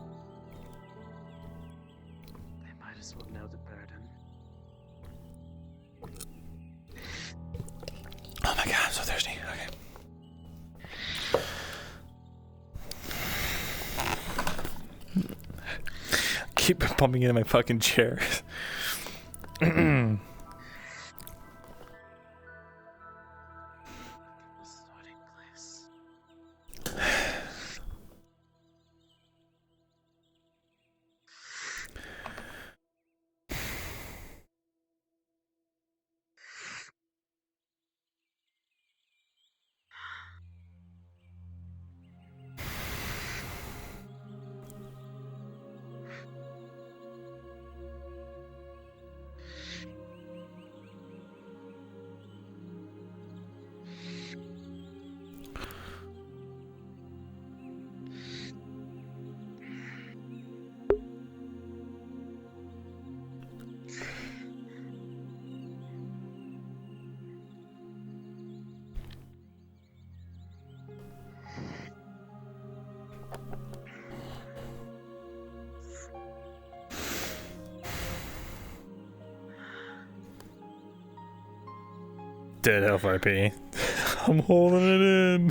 They might as well know the burden. Oh my god, I'm so thirsty. Okay. Keep bumping into my fucking chair. Dead FRP. I'm holding it in.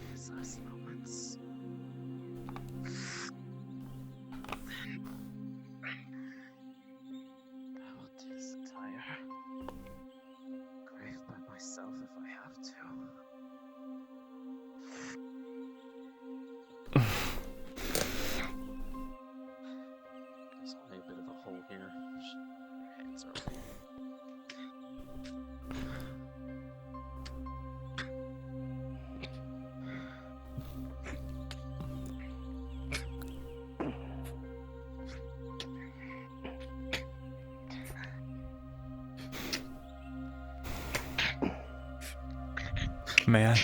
Precise moments. I will do this entire grave by myself if I have to. There's only a bit of a hole here. Your hands are okay. May I?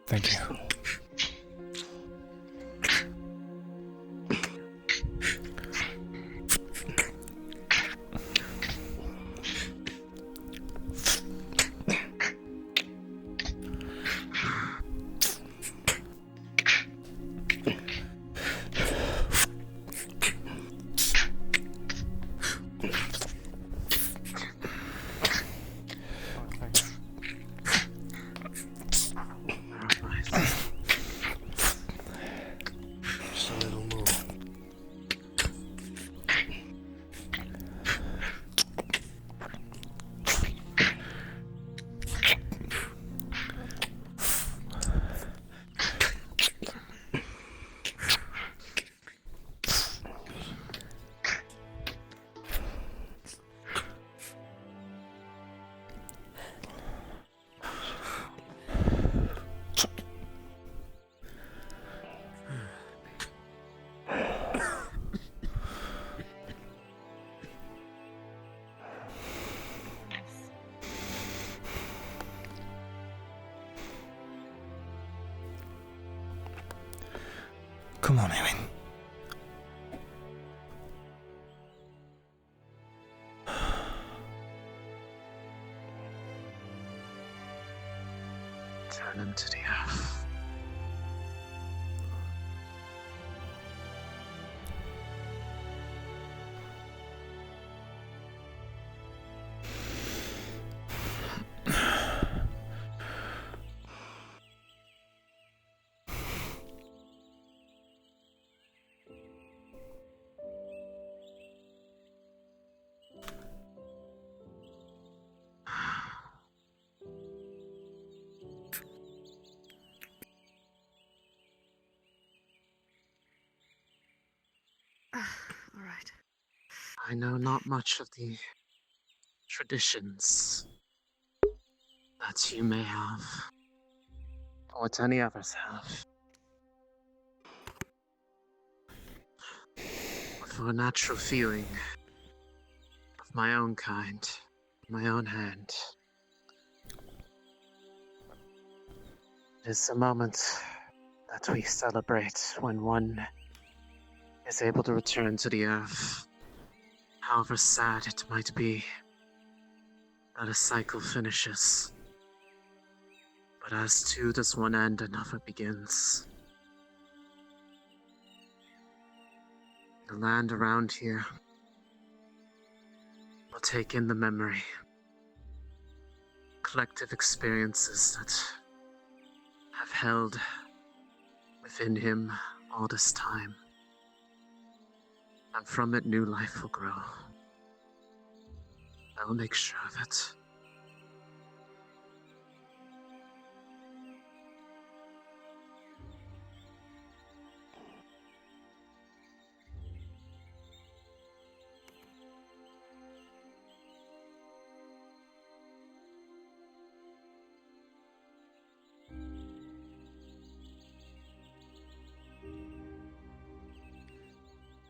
Thank you. Just a little more. Come on, Ewan. Turn him to the earth. All right. I know not much of the traditions that you may have, or what any others have. But for a natural feeling of my own kind, my own hand, it is a moment that we celebrate when one is able to return to the earth. However sad it might be that a cycle finishes, but as two does one end, another begins. The land around here will take in the memory, collective experiences that have held within him all this time. And from it, new life will grow. I will make sure of it.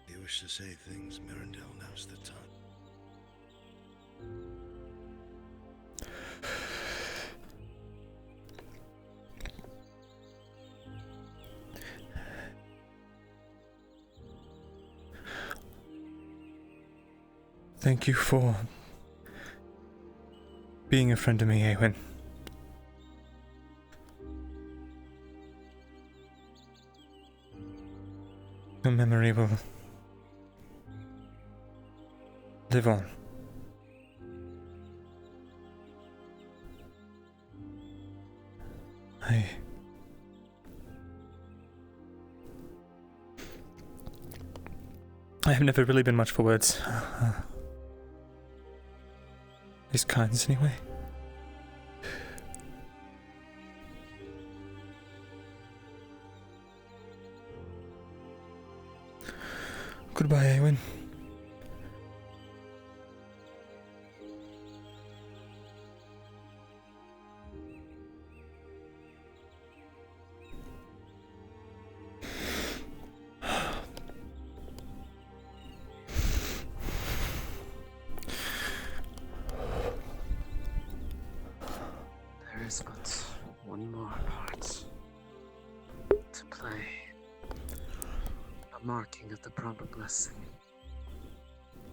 You wish to say things, Myrindal knows the tongue. Thank you for being a friend to me, Eowyn. Your memory will live on. I have never really been much for words. These kinds, anyway. Goodbye, Eowyn. is but one more part to play. A marking of the proper blessing.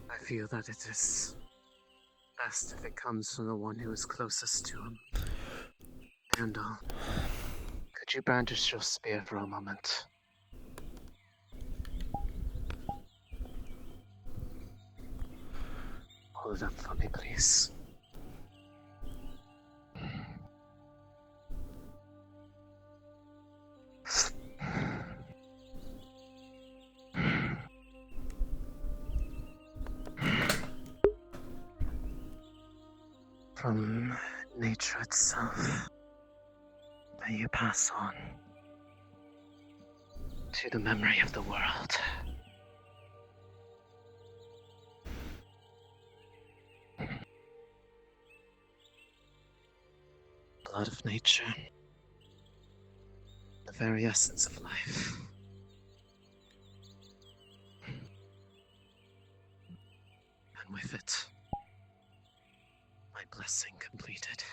I feel that it is best if it comes from the one who is closest to him. Myrindal, could you brandish your spear for a moment? Hold it up for me, please. From nature itself, may you pass on to the memory of the world. Blood of nature, the very essence of life. And with it, my blessing completed.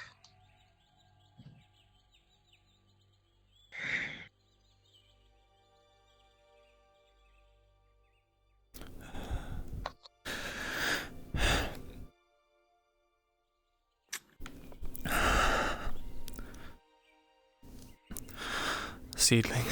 Seedling.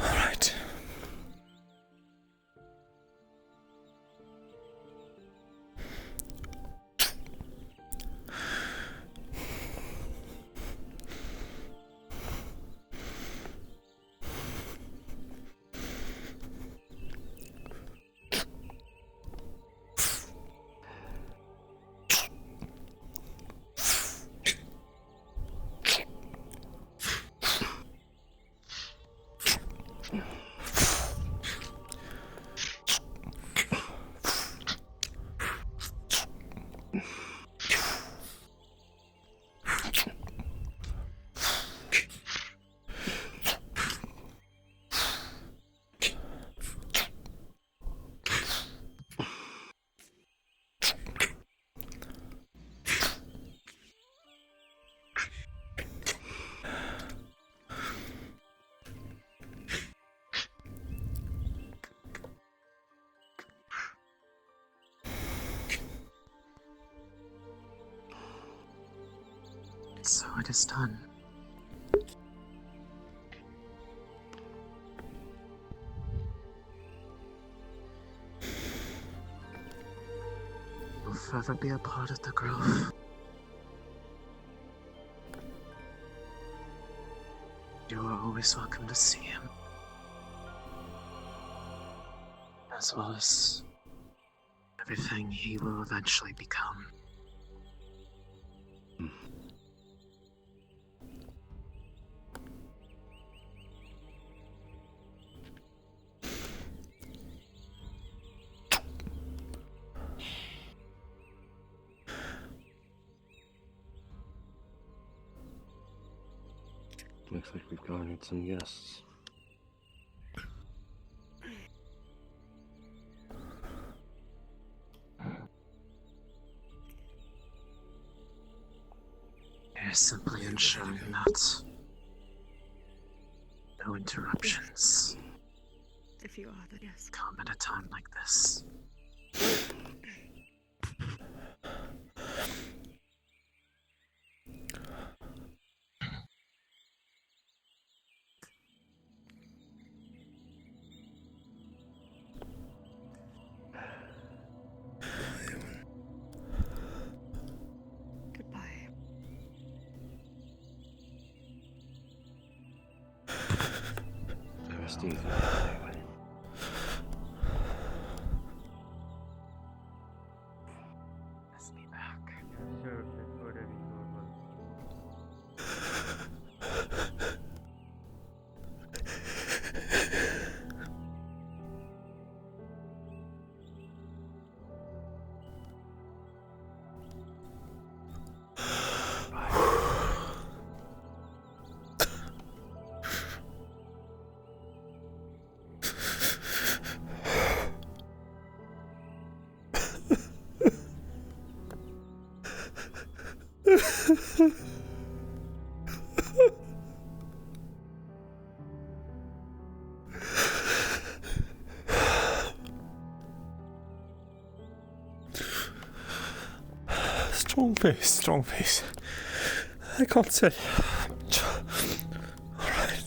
Right. So it is done. You'll forever be a part of the grove. You are always welcome to see him. As well as everything he will eventually become. Looks like we've garnered some guests. You're simply ensuring that no interruptions If you are the guest. come at a time like this. Goodbye. Steve. Let's be back. Sure, that's whatever you want. Strong face. I can't say. Alright.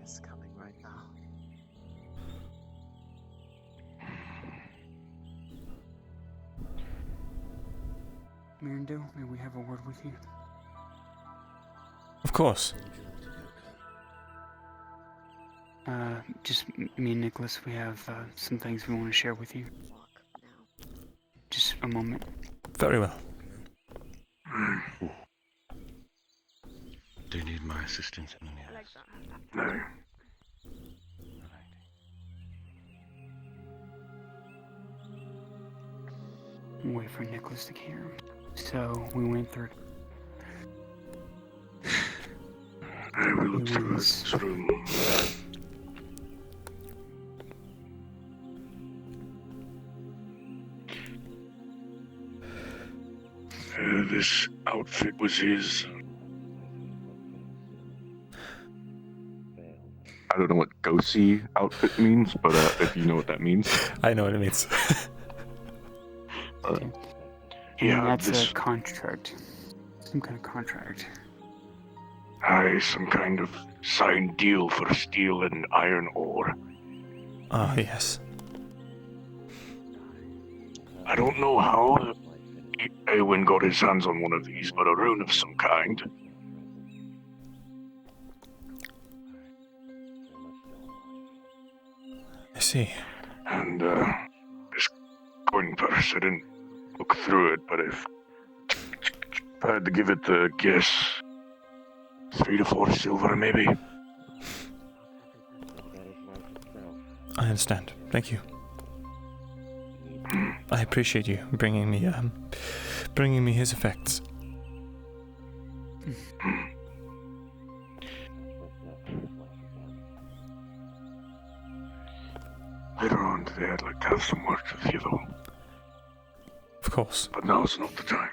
It's coming right now. Myrindal, may we have a word with you? Of course. Just me and Nicholas, we have some things we want to share with you. Just a moment. Very well. Do you need my assistance in any of this? No. Wait for Nicholas to hear him. So we went through. I will look through this room. This outfit was his. I don't know what go-see outfit means, but if you know what that means. I know what it means. Yeah, that's a contract. Some kind of contract. Aye, some kind of signed deal for steel and iron ore. Ah, yes. I don't know how Eowyn got his hands on one of these, but a rune of some kind. I see. And, this coin purse, I didn't look through it, but if I had to give it a guess, 3 to 4 silver, maybe. I understand. Thank you. I appreciate you bringing me his effects. Later on today, I'd like to have some words with you, though. Of course. But now's not the time.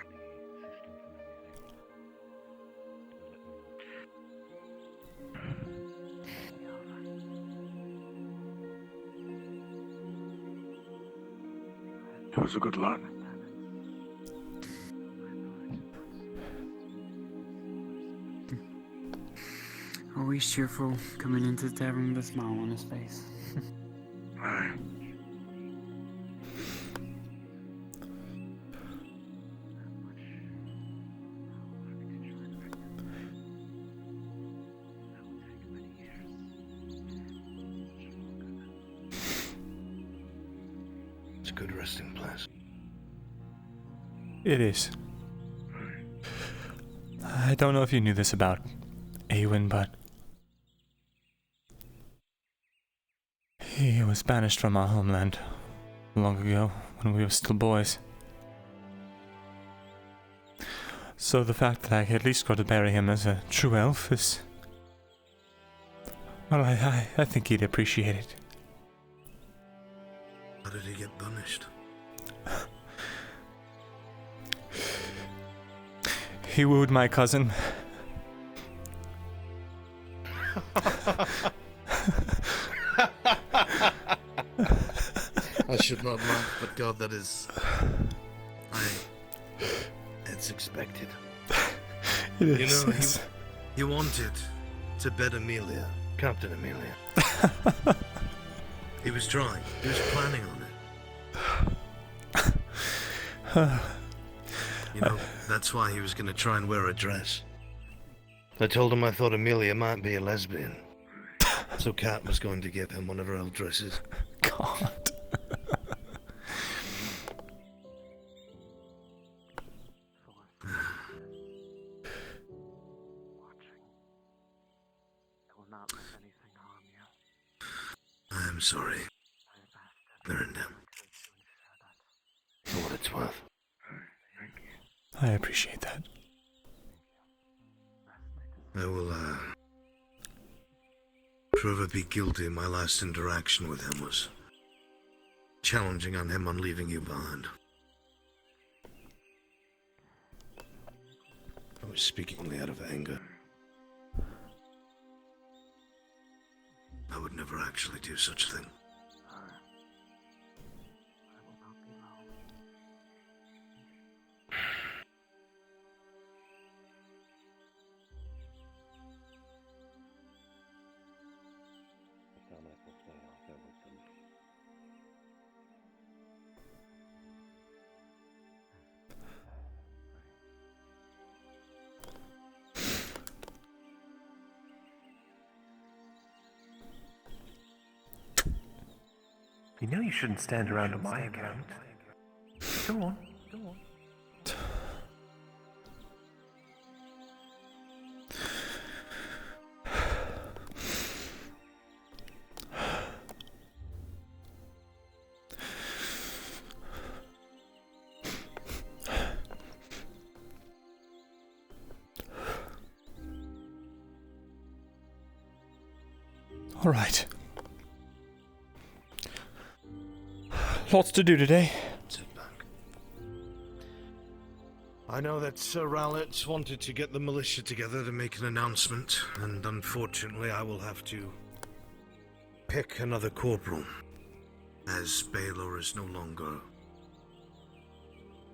He was a good lad. Always cheerful, coming into the tavern with a smile on his face. Aye. It's a good resting place. It is. I don't know if you knew this about Eowyn, but he was banished from our homeland long ago when we were still boys. So the fact that I at least got to bury him as a true elf is... well, I think he'd appreciate it. How did he get banished? He wooed my cousin. I should not laugh, but God, that is... It's expected. It is. You know, he wanted to bed Amelia, Captain Amelia. He was trying. He was planning on it. You know, that's why he was going to try and wear a dress. I told him I thought Amelia might be a lesbian. So Kat was going to give him one of her old dresses. God. I am sorry, Myrindal. For what it's worth. I appreciate that. I will, forever be guilty. My last interaction with him was challenging on him on leaving you behind. I was speaking only out of anger. I would never actually do such a thing. You know you shouldn't stand around on my account. Go on, go on. All right. Lots to do today. I know that Sir Rowlett wanted to get the militia together to make an announcement, and unfortunately I will have to pick another corporal, as Baylor is no longer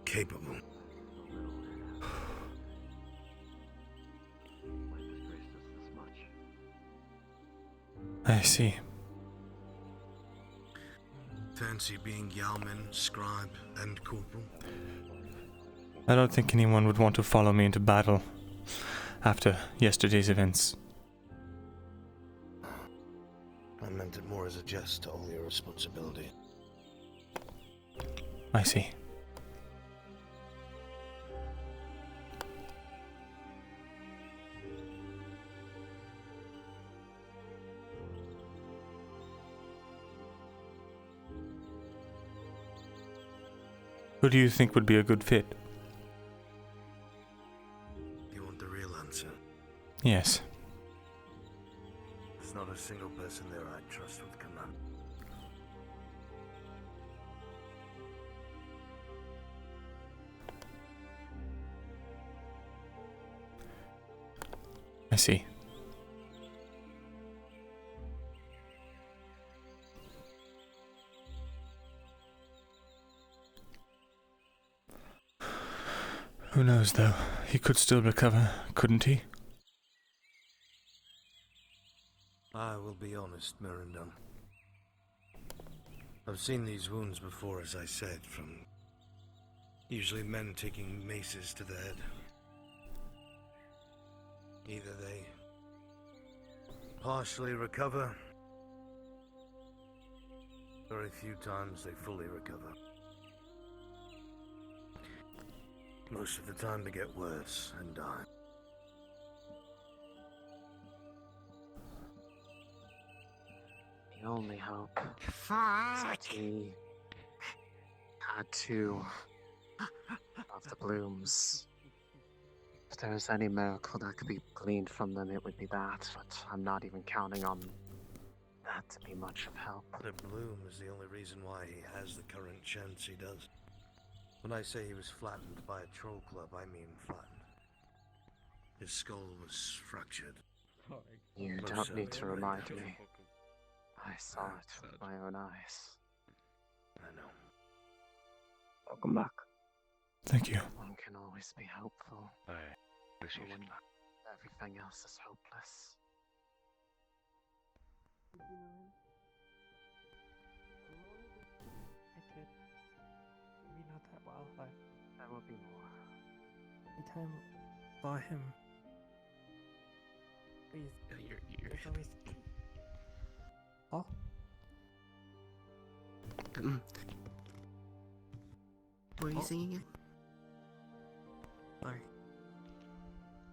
capable. I see. Fancy being Yeoman, Scribe, and Corporal? I don't think anyone would want to follow me into battle after yesterday's events. I meant it more as a jest to all your responsibility. I see. Who do you think would be a good fit? You want the real answer? Yes. There's not a single person there I'd trust with command. I see. Who knows, though? He could still recover, couldn't he? I will be honest, Myrindal. I've seen these wounds before, as I said, from usually men taking maces to the head. Either they partially recover, very few times they fully recover. Most of the time they get worse and die. The only hope is that we had two of the blooms. If there was any miracle that could be gleaned from them, it would be that, but I'm not even counting on that to be much of help. The bloom is the only reason why he has the current chance he does. When I say he was flattened by a troll club, I mean flattened. His skull was fractured. You Most don't need to certainly. remind me. I saw it with my own eyes. I know. Welcome back. Thank you. One can always be hopeful. I appreciate when it. everything else is hopeless. I did. Maybe not that well, but There will be more. time saw him, please. You're there's always. Oh. What were you singing again? Sorry.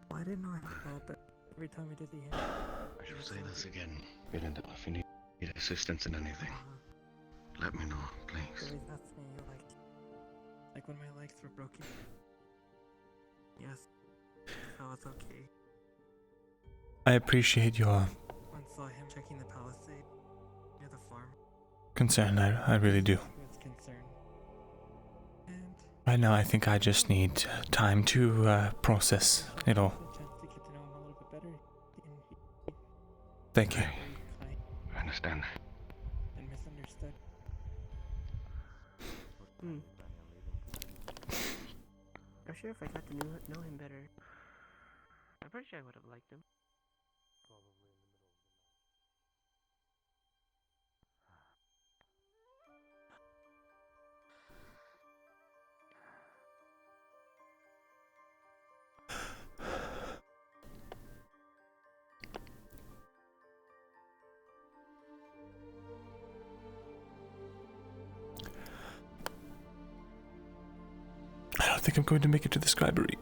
Why didn't I help it every time I did the end? I should say this again, Myrindal. If you need assistance in anything, let me know, please. Really, that's me. Like when my legs were broken. Yes. Oh, it's okay. I appreciate your Once saw him checking the palisade near the farm. concern. I really do. With concern. And Right now, I think I just need time to process it all. the chance to get to know him a little bit better. And Thank you. I understand. and misunderstood. I'm sure if I got to know him better, I'm pretty sure I would have liked him. I don't think I'm going to make it to the scribery.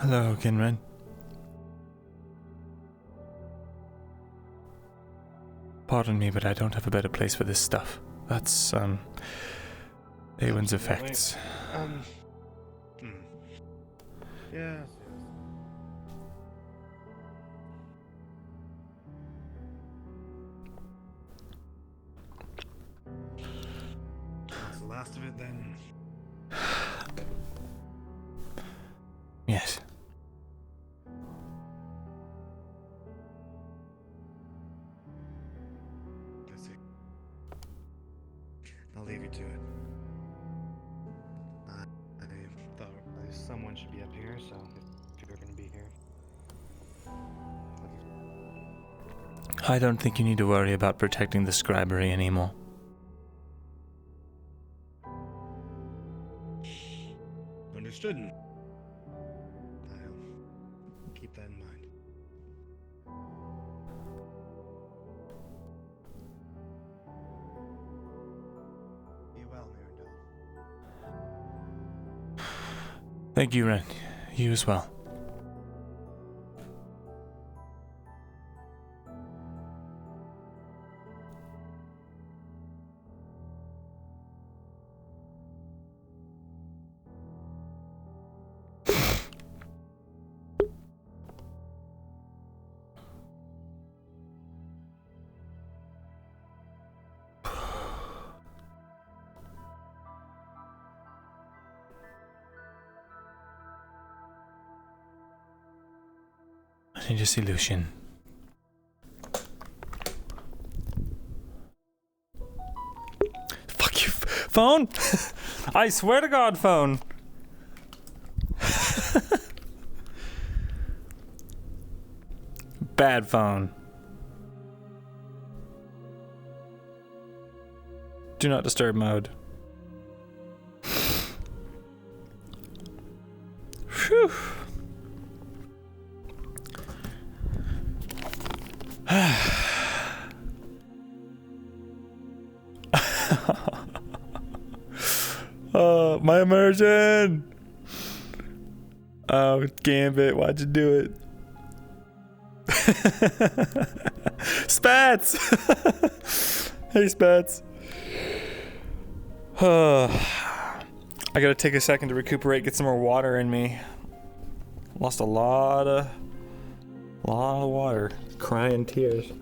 Hello, Kinren. Pardon me, but I don't have a better place for this stuff. That's, Awen's effects. Yes. That's the last of it then. Yes. Let's see. I'll leave you to it. I thought someone should be up here, so if you're gonna be here. I don't think you need to worry about protecting the scribery anymore. Understood. I'll keep that in mind. Be well, Myrindal. Thank you, Ren. You as well. Need to see Lucian. Fuck you, phone! I swear to God, phone! Bad phone. Do not disturb mode. Phew. My immersion! Oh, Gambit, why'd you do it? Spats! Hey, Spats. I gotta take a second to recuperate, get some more water in me. Lost a lot of water. Crying tears.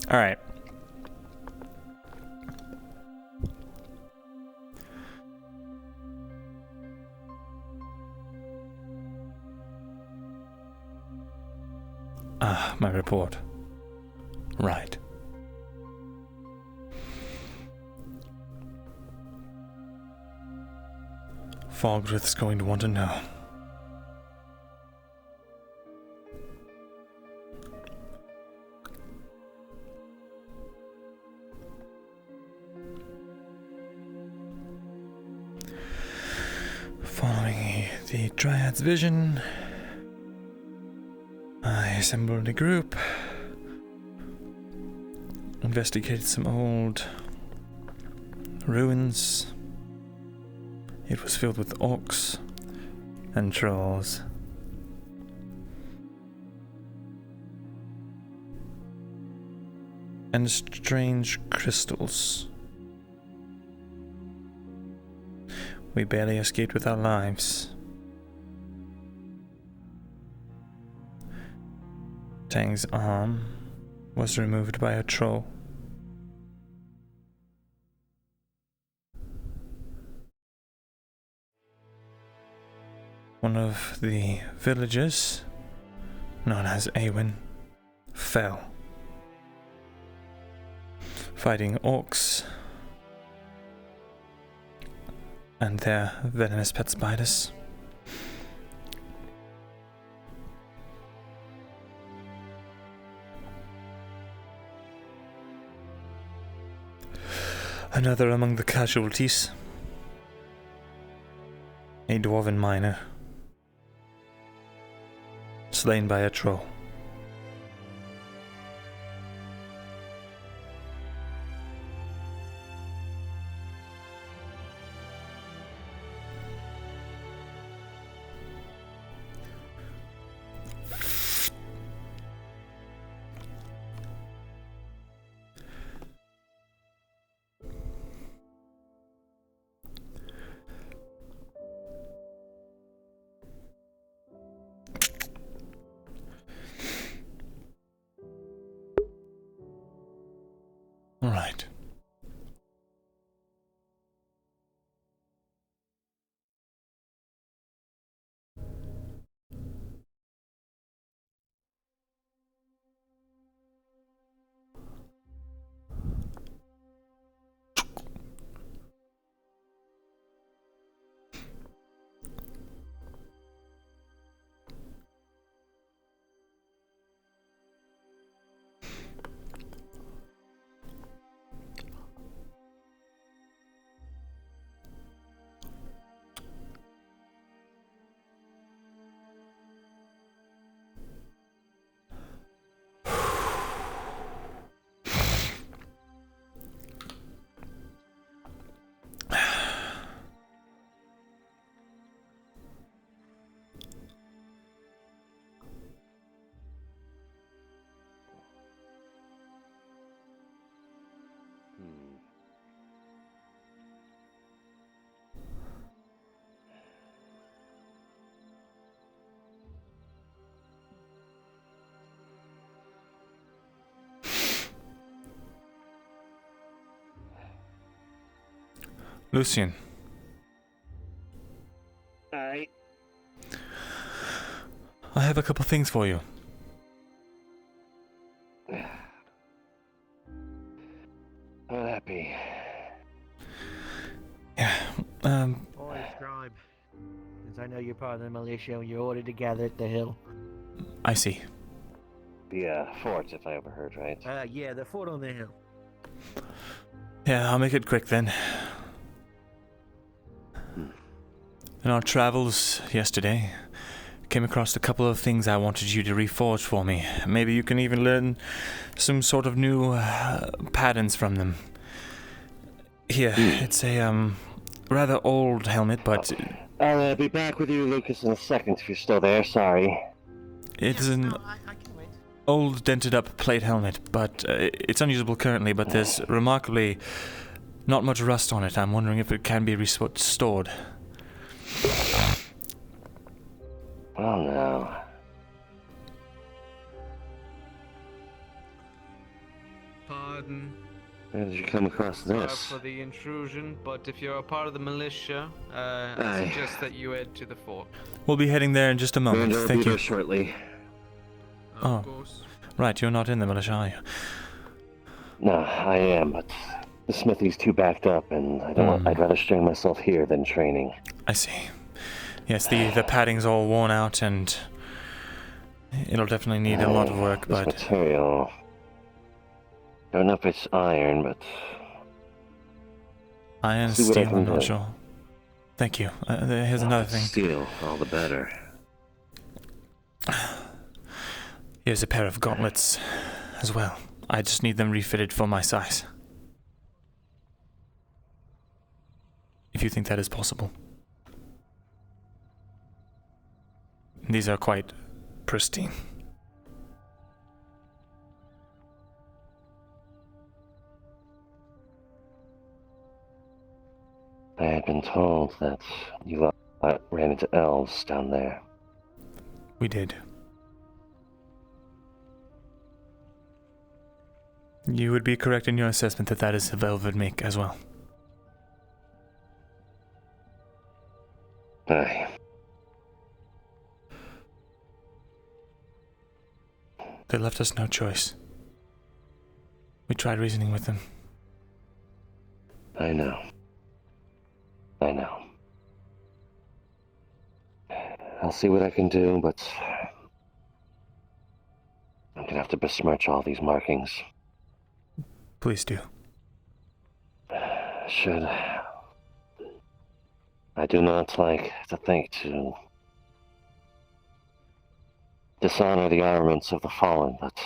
All right. My report. Right. Fogwraith's going to want to know. Following the Dryad's vision, I assembled a group, investigated some old ruins. It was filled with orcs and trolls. And strange crystals. We barely escaped with our lives. Tang's arm was removed by a troll. One of the villagers, known as Awen, fell, fighting orcs and their venomous pet spiders. Another among the casualties, a dwarven miner, slain by a troll. All right. Lucian. Aye. I have a couple things for you. What would that be? Oi, scribe. Since I know you're part of the militia, you're ordered to gather at the hill. I see. The fort, if I overheard right. Yeah, the fort on the hill. Yeah, I'll make it quick then. In our travels yesterday, came across a couple of things I wanted you to reforge for me. Maybe you can even learn some sort of new patterns from them. Here, it's a rather old helmet, but I'll be back with you, Lucas, in a second if you're still there. Sorry. it's an old dented up plate helmet, but it's unusable currently, but there's remarkably not much rust on it. I'm wondering if it can be restored. Oh no. Pardon. Where did you come across Sorry this? for the intrusion, but if you're a part of the militia, I Aye. suggest that you head to the fort. We'll be heading there in just a moment. Myrindal will Thank be you. there shortly. Oh, right. You're not in the militia, are you? No, I am, but the smithy's too backed up, and I don't want, I'd rather strain myself here than training. I see. Yes, the padding's all worn out, and it'll definitely need a lot of work, This but material. Don't know if it's iron, but iron, see what I steel, can I'm not do. sure. Thank you. Here's another thing. Steel, all the better. Here's a pair of gauntlets as well. I just need them refitted for my size. If you think that is possible. These are quite pristine. I had been told that you ran into elves down there. We did. You would be correct in your assessment that that is a velvet make as well. Aye. They left us no choice. We tried reasoning with them. I know. I know. I'll see what I can do, but I'm gonna have to besmirch all these markings. Please do. Should. I do not like to think to dishonor the armaments of the fallen, but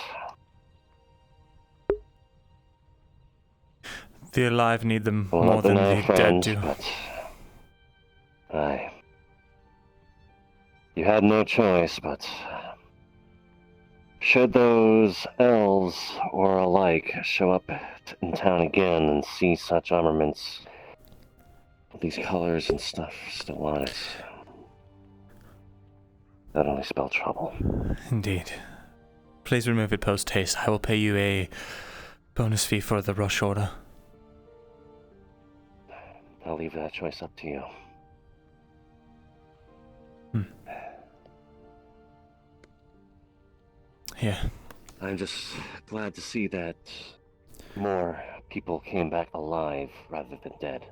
the alive need them well, more not than deny the friends, dead do. but aye. You had no choice, but should those elves or alike show up in town again and see such armaments with these colors and stuff still on it, that only spell trouble. Indeed. Please remove it post haste. I will pay you a bonus fee for the rush order. I'll leave that choice up to you. Yeah. I'm just glad to see that more people came back alive rather than dead.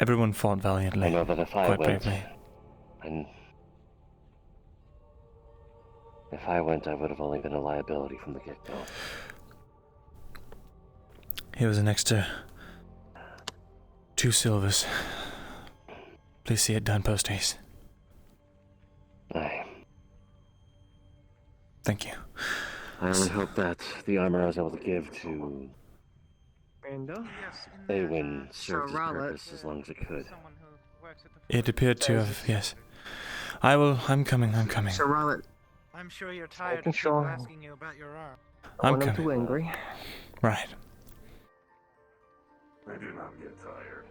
Everyone fought valiantly. I know that if I quite went, bravely. and if I went, I would have only been a liability from the get-go. Here was an extra 2 silvers. Please see it done post haste. Aye. Thank you. I only hope that the armor I was able to give to Awen served its purpose as long as it could. It appeared to have, yes. I'm coming. Sir Rollet. I'm sure you're tired Making of people sure. asking you about your arm. I'm not coming. too angry. Right. I do not get tired.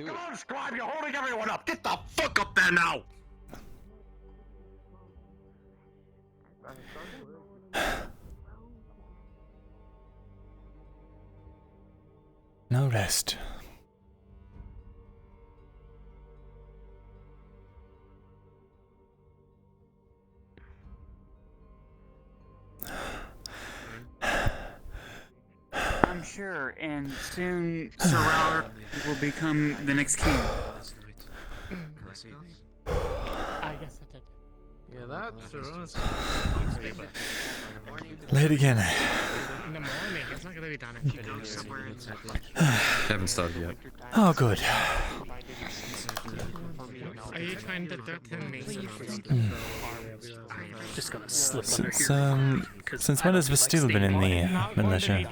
Do Come it. on, scribe, you're holding everyone up! Get the fuck up there now! No rest. I'm sure, and soon Sir Rowler will become the next king. I guess I did. Yeah, that's Late again. In the morning, it's not gonna be done if you go somewhere in Haven't started yet. Oh, good. Are you trying to threaten me? Just gonna slip Since when has Vestil been in the militia?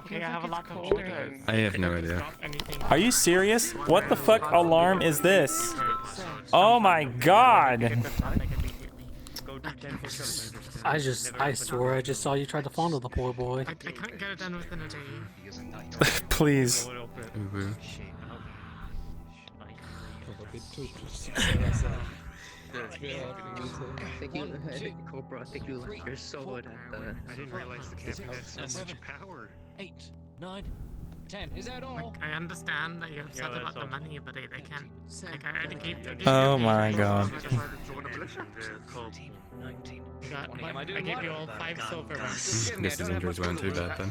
Okay, I have a lot of orders. I have no idea. Are you serious? What the fuck alarm is this? Oh my god! I swore I just saw you try to fondle the poor boy. I can't get it done within a day. Please. I think Cobra, I think you left your sword at the... I didn't realize the cabinet had so much power. 8, 9, 10. Is that all? I understand that you're upset about the money, but they can't. Like, I already gave you. Oh my god. I gave you all 5 silver rounds. Guess his injuries weren't too bad then.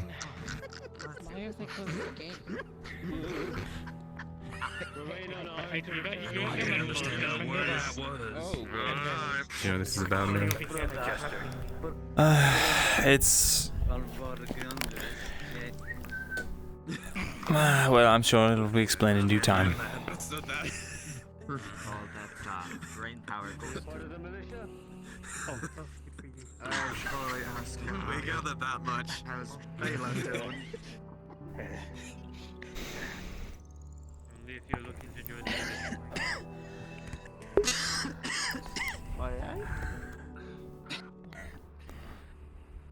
Why are they closing the game? You know, this is about me. It's... well, I'm sure it'll be explained in due time. All that brain power goes to the militia. I surely ask you. We gathered that much. How's Bela doing? Only if you're looking to join the militia.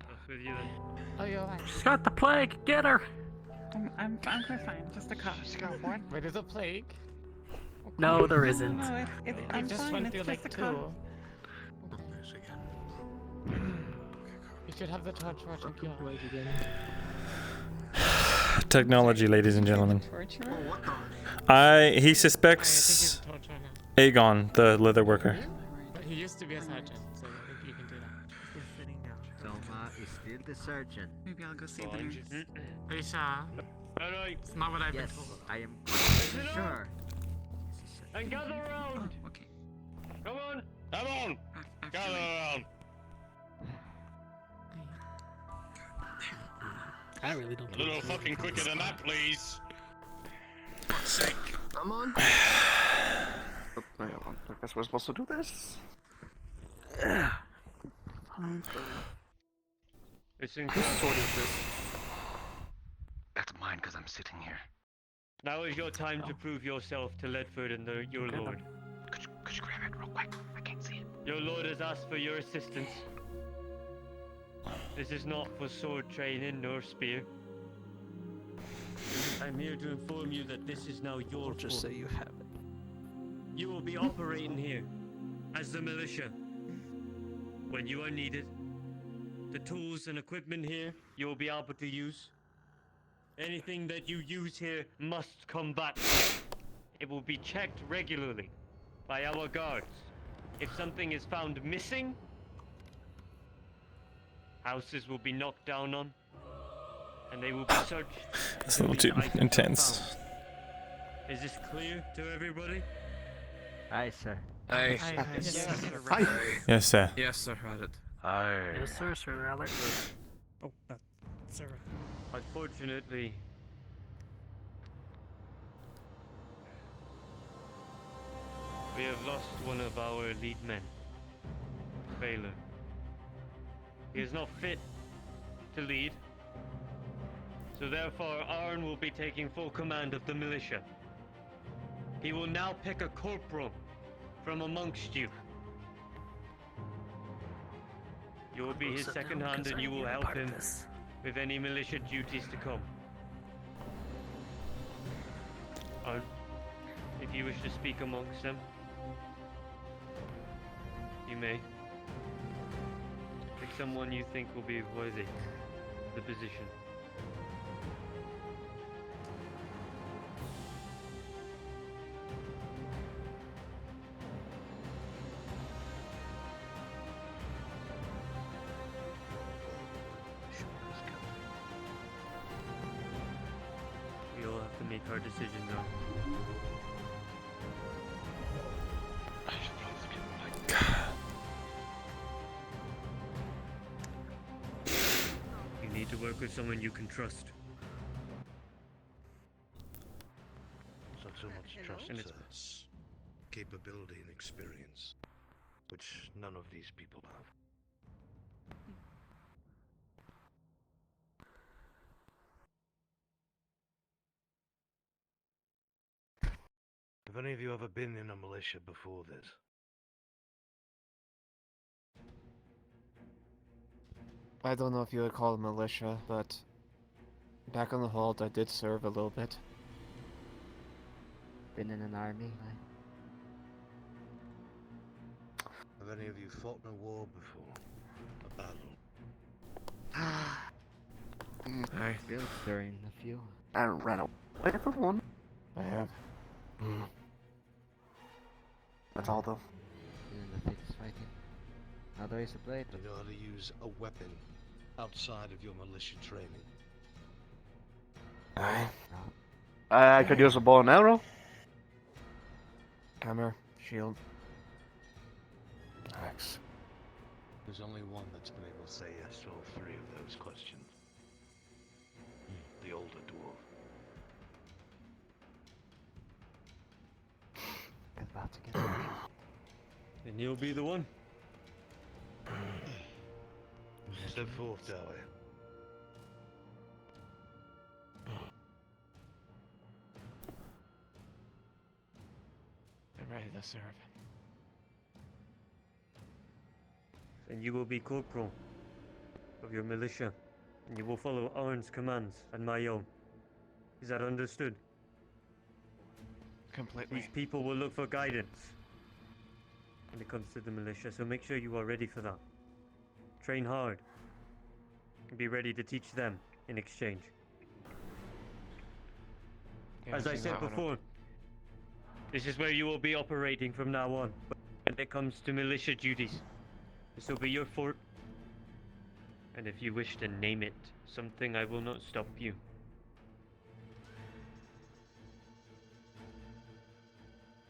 What's with you then? Oh, you're right. She's got the plague. Get her. I'm quite fine. Just a cough. What? Where is a plague? No, there isn't. No, I'm just fine. It's just a cough. You should have the torch and kill Technology, ladies and gentlemen. He suspects Aegon, the leather worker. But he used to be a sergeant, so I think you can do that. Sitting down. Selma is still the surgeon. Maybe I'll go see the nurse. Are you sure? It's not what I've been told. I am quite sure. And gather around! Okay. Come on! Come on! Gather around! I really don't. A little fucking quicker than that, please. Fuck's sake. Come on. I guess we're supposed to do this. It's incredible. That's mine because I'm sitting here. Now is your time to prove yourself to Ledford and your lord. Could you grab it real quick? I can't see it. Your lord has asked for your assistance. This is not for sword training nor spear. I'm here to inform you that this is now your fort. Just say you have it. You will be operating here as the militia when you are needed. The tools and equipment here you will be able to use. Anything that you use here must come back. It will be checked regularly by our guards. If something is found missing, houses will be knocked down on, and they will be searched. It's a little too intense. Is this clear to everybody? Aye, sir. Aye. Yes, sir. Yes, sir, had it. Aye. Yes, sir, Alex. Oh, Sarah. Unfortunately, we have lost one of our lead men, Baylor. He is not fit to lead, so therefore Arn will be taking full command of the militia. He will now pick a corporal from amongst you. You will be his second hand and you will help him with any militia duties to come. Arn? If you wish to speak amongst them, you may. Pick someone you think will be worthy of the position. We all have to make our decision now. You need to work with someone you can trust. It's not so much trust And as capability and experience, which none of these people have. Have any of you ever been in a militia before this? I don't know if you would call it militia, but back on the hold, I did serve a little bit. Been in an army? Have any of you fought in a war before? A battle? I've been during a few. I ran away from one. I have. That's all though. Been in the thick of fighting. How do I use a blade? Do you know how to use a weapon outside of your militia training? I could use a bow and arrow. Hammer, shield, axe. There's only one that's been able to say yes to all three of those questions. The older dwarf. About to get ready. And you'll be the one. Step forth, Dally. I'm ready to serve. And you will be corporal of your militia. And you will follow Arn's commands and my own. Is that understood? Completely. These people will look for guidance when it comes to the militia, so make sure you are ready for that. Train hard. And be ready to teach them in exchange. Yeah, As I said before, this is where you will be operating from now on. When it comes to militia duties, this will be your fort. And if you wish to name it something, I will not stop you.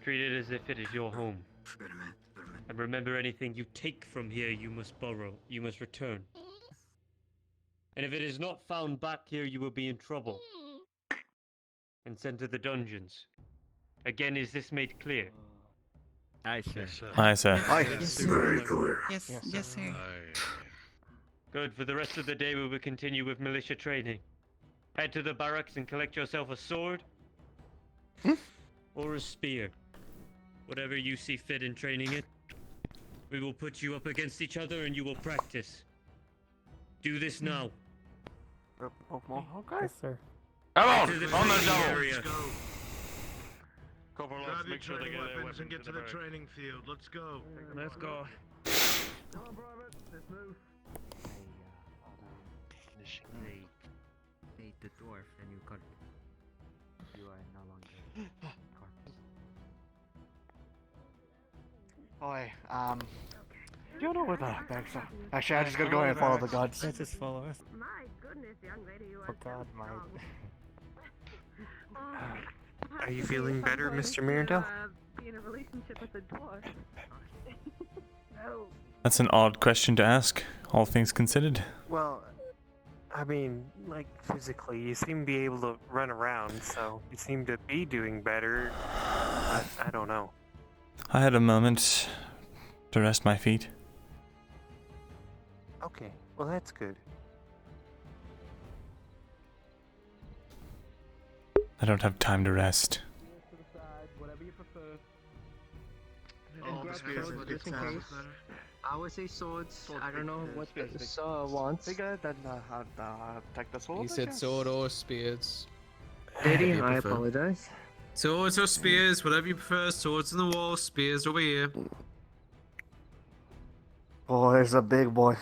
Treat it as if it is your home. And remember, anything you take from here, you must borrow. You must return. And if it is not found back here, you will be in trouble. And sent to the dungeons. Again, is this made clear? Aye, sir. Yes, sir. Aye, sir. Yes, sir. Very clear. Yes, yes, sir. Good. For the rest of the day, we will continue with militia training. Head to the barracks and collect yourself a sword. Or a spear. Whatever you see fit in training it. We will put you up against each other and you will practice. Do this now. Okay. Yes, sir. Come on! To the On the training zone! area. Let's go. Cover Grab let's your make sure they training get their weapons and get to the barracks. training field. Let's go. Let's go. Come on, Private. Let's move. Hey, the dwarf, and you got. You are no longer corpse. Boy, do you know where the bags are? Actually, I'm just gonna go ahead and follow the gods. Let's just follow us. My goodness, young lady, you are Oh God, my. Are you feeling better, Mr. Myrindal? Be in a relationship with a dwarf. No. That's an odd question to ask, all things considered. Well, I mean, like physically, you seem to be able to run around, so you seem to be doing better. I don't know. I had a moment to rest my feet. Okay, well that's good. I don't have time to rest. Whatever you prefer. Oh, the spears would just in get case. I would say swords. I don't know what this wants. Bigger than take the sword. He said sword or spears. Lady, Whatever you I prefer. apologize. Swords or spears, whatever you prefer. Swords on the wall, spears over here. Oh, there's a big boy.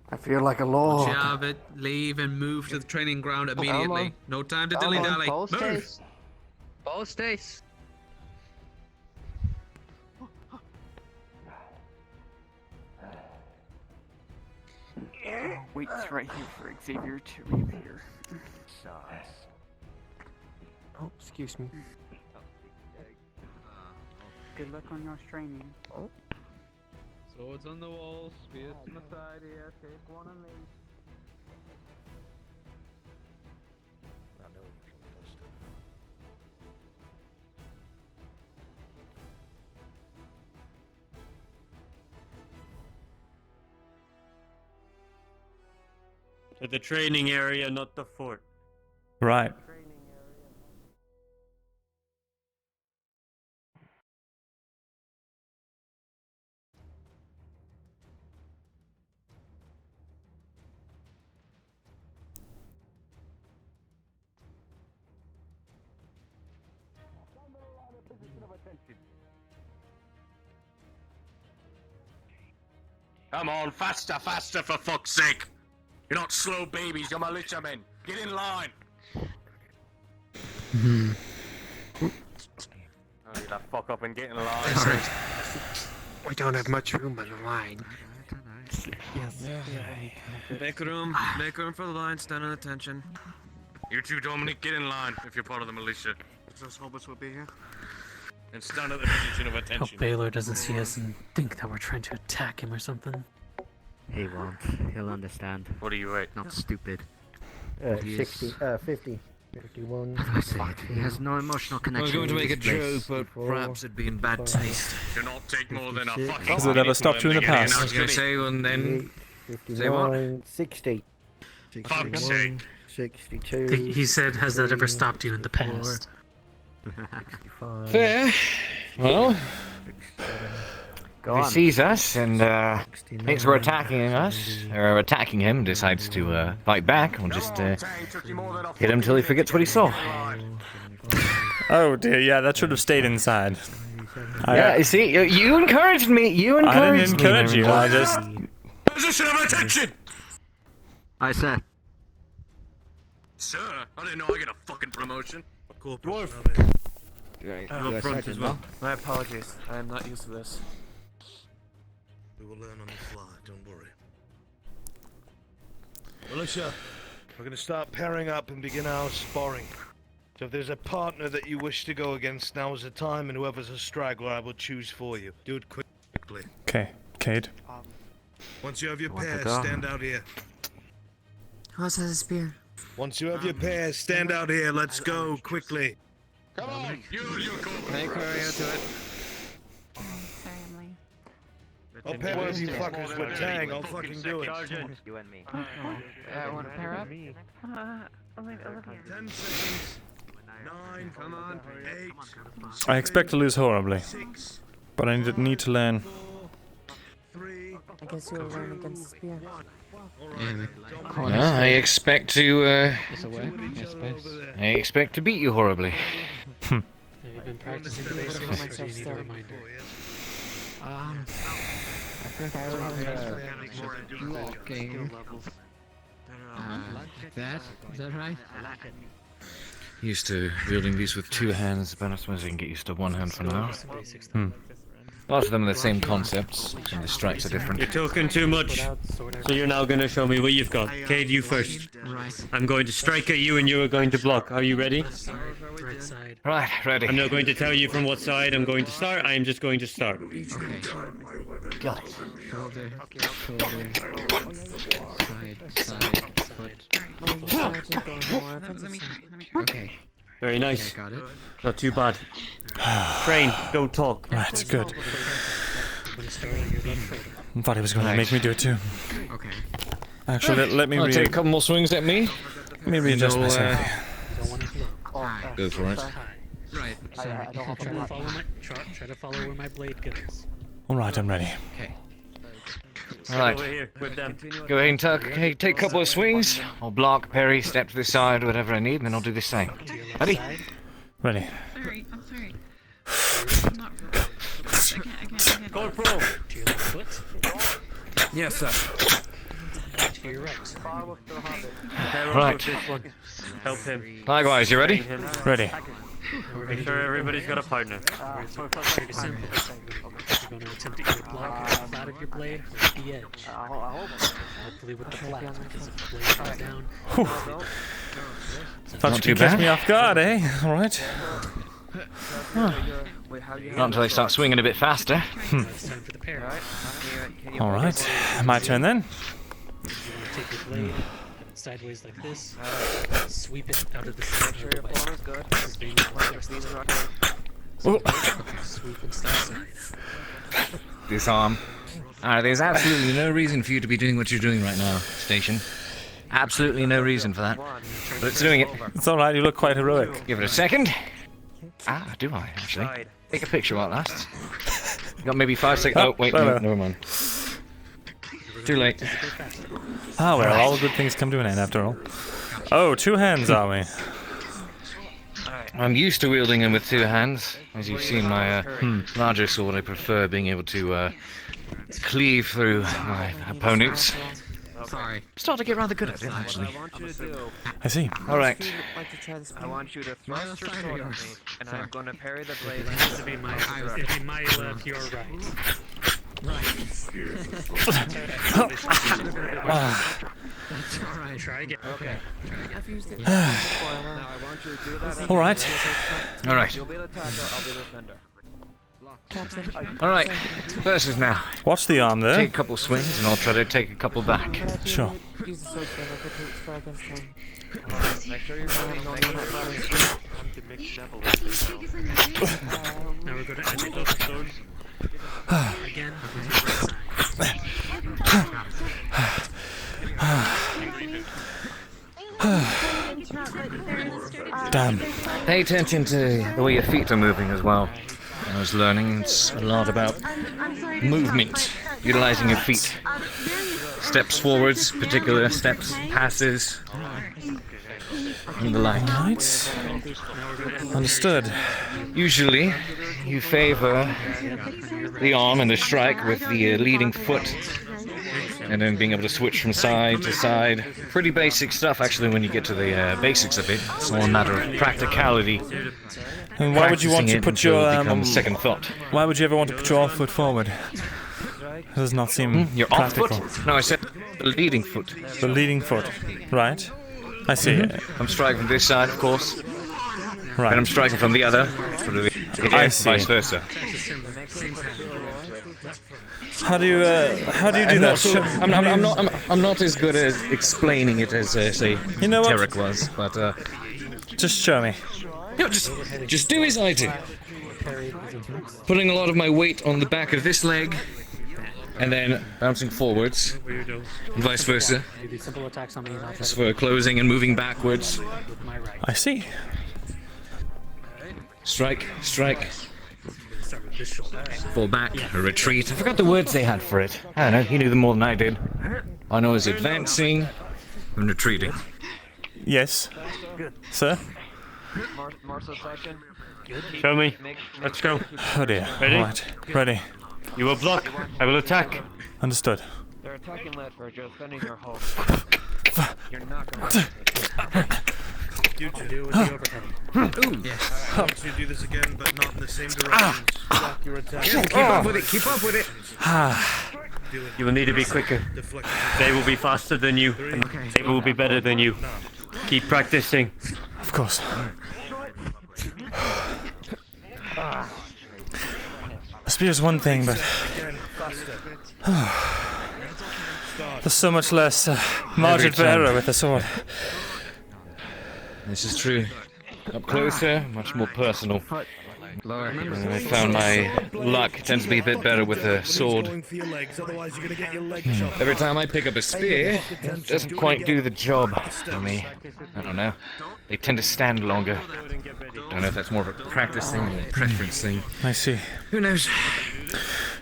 I feel like a Once lord. you have it, leave and move to the training ground immediately. No time to dilly-dally. Move! Both stays. Wait right here for Xavier to reappear. Oh, excuse me. Good luck on your training. Oh. Swords on the wall, spears on the side here. Take one and leave. To the training area, not the fort. Right. Come on, faster, faster, for fuck's sake! You're not slow babies, you're militiamen. Get in line! Oh, you that fuck up and get in line. Sorry. We don't have much room on the line. Make room for the line, stand on attention. You two, Dominic, get in line if you're part of the militia. Those hobbits will be here. And stand at the position of Hope attention. Baylor doesn't see us and think that we're trying to attack him or something. He won't. He'll understand. What are you at? Not stupid. He 50, 51. He has no emotional I connection. was going to make a with this joke, place. but perhaps it'd be in bad taste. Do not take more than a fucking Has it ever stopped you in the past? I was going to say one then. Say what? 59, 60. Fuck's sake. 62. He said, has that ever stopped you in the past? 65. Fair. Well, Go if he on. sees us and thinks we're attacking us, or attacking him, decides to fight back, we'll just hit him till he forgets what he saw. Oh dear, yeah, that should have stayed inside. Yeah, you see, you encouraged me. You encouraged me. I didn't encourage you. I just. Position of attention! I said. Sir, I didn't know I get a fucking promotion. Dwarf. Right. Up front as well. My apologies. I am not used to this. We will learn on the fly, don't worry. Militia, we're going to start pairing up and begin our sparring. So if there's a partner that you wish to go against, now is the time, and whoever's a straggler, I will choose for you. Do it quickly. Okay, Cade. Once you have your Want to pair, go? stand out here. Who else has a spear? Once you have your pair, stand out here. Let's go, quickly. Come on, use your Make her to it. Family. I'll pair with you fuckers with Tang. I'll fucking do it. You and me. Want to pair up? Olivia. 10 seconds. 9, come on, 8. I expect to lose horribly, but I need to learn. I guess you'll learn against the spear. I expect to. I expect to beat you horribly. Have you been practicing this? Or do you need a reminder? I think I already have blocking. That? Is that right? Used to wielding these with two hands, but I suppose I can get used to one hand for now. Lots of them are the same concepts, and the strikes are different. You're talking too much. So you're now going to show me what you've got. Cade, you first. Right. I'm going to strike at you and you are going to block. Are you ready? Right side. Right, ready. I'm not going to tell you from what side I'm going to start. I am just going to start. Okay. Got it. Shoulder. Side. Foot. Okay. Very nice. Okay, got it. Not too bad. Train, don't talk. Right, good. I thought he was going to make me do it too. Okay. Actually, let me I'll take a couple more swings at me. Let me readjust myself. Go for it. Right. So Try to follow where my blade goes. Alright, I'm ready. Okay. Alright. Over here with them. Go ahead and take a couple of swings. I'll block, parry, step to the side, whatever I need, and then I'll do the same. Ready? Ready. Sorry, I'm sorry. I'm not... Again. Corporal! To your left foot. Yes, sir. To your right. Right. Help him. Likewise, you ready? Ready. Make sure everybody's got a partner. Very simple. You're going to attempt to either block the flat of your blade or with the edge. Hopefully with the flat, because if the blade comes down... Thought you could catch me off guard, eh? Alright. Not until they start swinging a bit faster. It's time for the pair. Alright. My turn then. You want to take your blade, have it sideways like this, sweep it out of the center of the way. This is being sweep and start. Disarm. There's absolutely no reason for you to be doing what you're doing right now, Station. Absolutely no reason for that. But it's doing it. It's alright, you look quite heroic. Give it a second. Do I, actually? Take a picture while it lasts. You got maybe 5 seconds. Oh, wait, no, never mind. Too late. Ah, well, all good things come to an end after all. Oh, 2 hands, are we? I'm used to wielding them with 2 hands. As you've seen my larger sword, I prefer being able to cleave through my opponents. Sorry. Start to get rather good at it, actually. I see. Alright. I want you to thrust your sword at me, and I'm going to parry the blade. It'll be my left, your right. That's alright. Try again. Okay. I've used it. Now I want you to do that. Alright. Alright. You'll be the attacker, I'll be the defender. Alright. Versus now. Watch the arm there. Take a couple swings and I'll try to take a couple back. Sure. Use the sword make sure you're running on the Now we're going to agitate the sword. Again, Damn. Pay attention to the way your feet are moving as well. I was learning it's a lot about movement, utilizing your feet. Steps forwards, particular steps, passes, and the like. Right. Understood. Usually, you favor the arm and the strike with the leading foot, and then being able to switch from side to side. Pretty basic stuff, actually, when you get to the basics of it. It's all a matter of practicality. And why would you want to put your second thought? Why would you ever want to put your off foot forward? It does not seem your practical. off foot? No, I said the leading foot. The leading foot, right? I see. I'm striking from this side, of course. Right. And I'm striking from the other. I see. Vice versa. How do you do that? I'm not as good at explaining it as say Tarek was, but just show me. No, just do as I do. Putting a lot of my weight on the back of this leg, and then bouncing forwards, and vice versa. As for closing and moving backwards. I see. Strike, strike. Fall back, a retreat. I forgot the words they had for it. I don't know, he knew them more than I did. I know it's advancing and retreating. Yes. Sir? Show me. Let's go. Oh dear. Ready? Right. Ready. You will block. I will attack. Understood. They're attacking left for just defending your home. You're not going to You to do with the overhead. Ooh. Yes. I want you to do this again, but not in the same direction. Block your attack. Keep up with it, keep up with it. You will need to be quicker. They will be faster than you. They will be better than you. Keep practicing. Of course. A spear is one thing, but there's so much less margin for error with a sword. This is true. Up closer, much more personal. And I found my luck tends to be a bit better with a sword. Every time I pick up a spear, it doesn't quite do the job for me. I don't know. They tend to stand longer. Don't know if that's more of a practice thing or a preference thing. I see. Who knows?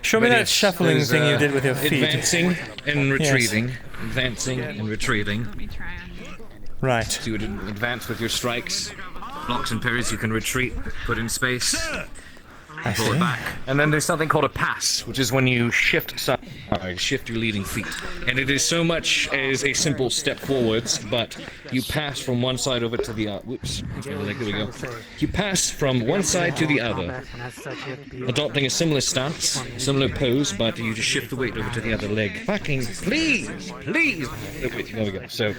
Show me that shuffling thing you did with your feet. Advancing and retrieving. Yes. Advancing and retrieving. Right. So you would advance with your strikes. blocks and parries, you can retreat, put in space, I pull see. it back. And then there's something called a pass, which is when you shift shift your leading feet. And it is so much as a simple step forwards, but you pass from one side over to the other. Whoops. There we go. You pass from one side to the other, adopting a similar stance, similar pose, but you just shift the weight over to the other leg. Fucking please! There we go. So,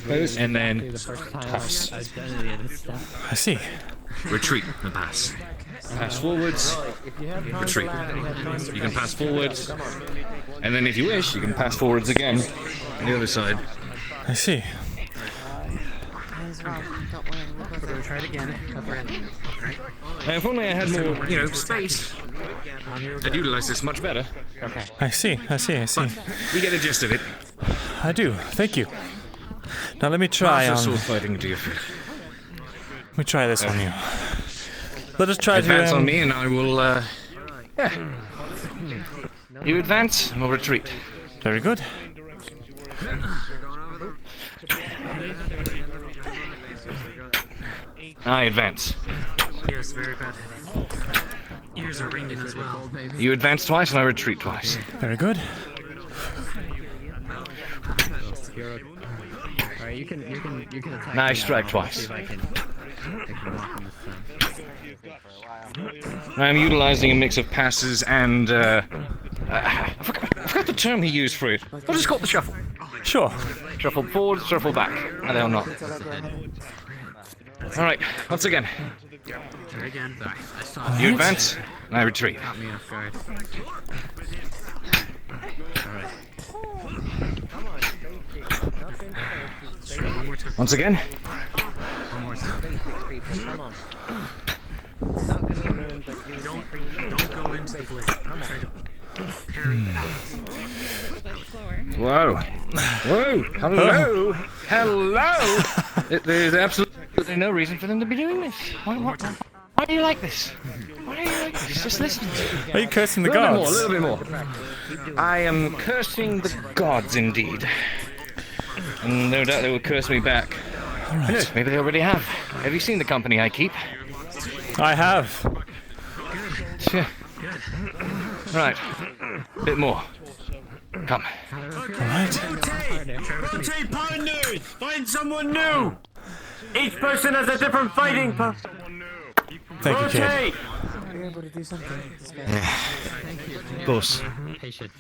pose, and then pass. I see. Retreat and pass. Pass forwards, retreat. You can pass forwards, and then if you wish, you can pass forwards again on the other side. I see. We're gonna try it again. And if only I had more, space, I'd utilize this much better. Okay. I see. But you get the gist of it. I do. Thank you. Now let me try on. Sword fighting, do you? Let me try this on you. Let us try advance to on me, and I will. You advance, and we'll retreat. Very good. I advance. Ears very bad. Ears are ringing as well. You advance twice, and I retreat twice. Very good. Alright, you can attack. And I strike twice. I'm utilizing a mix of passes and I forgot the term he used for it. I'll just call it the shuffle. Sure. Shuffle forward, shuffle back. I don't know. All right, once again. Try again. You advance, and I retreat. Once again. Don't go into the blade. Whoa. Hello. There's absolutely no reason for them to be doing this. Why do you like this? Just listen. Are you cursing the gods? A little bit more. I am cursing the gods indeed. And no doubt they will curse me back. Right. Who knows, maybe they already have. Have you seen the company I keep? I have. Yeah. Right. A bit more. Come. Alright. Rotate partners! Find someone new! Each person has a different fighting Thank you, kid. Of course. Patient.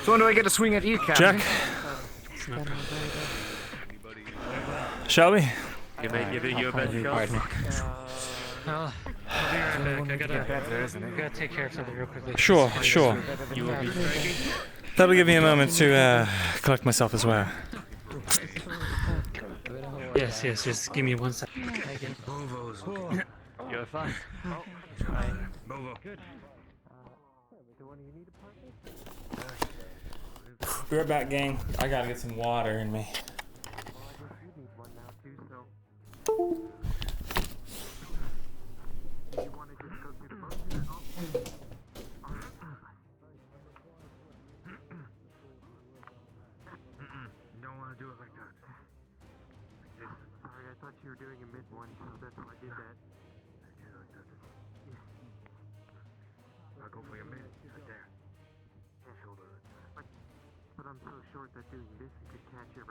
So when do I get to swing at you, Captain? Jack. Shall we? Give it your best shot. I'll be right back. I gotta take care of something real quickly. Sure. You will be striking. That'll give me a moment to collect myself as well. Yes. Just give me 1 second. You're fine. Be right back, gang. I gotta get some water in me.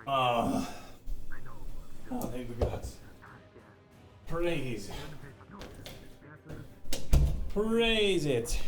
Oh, thank you, God. Praise it.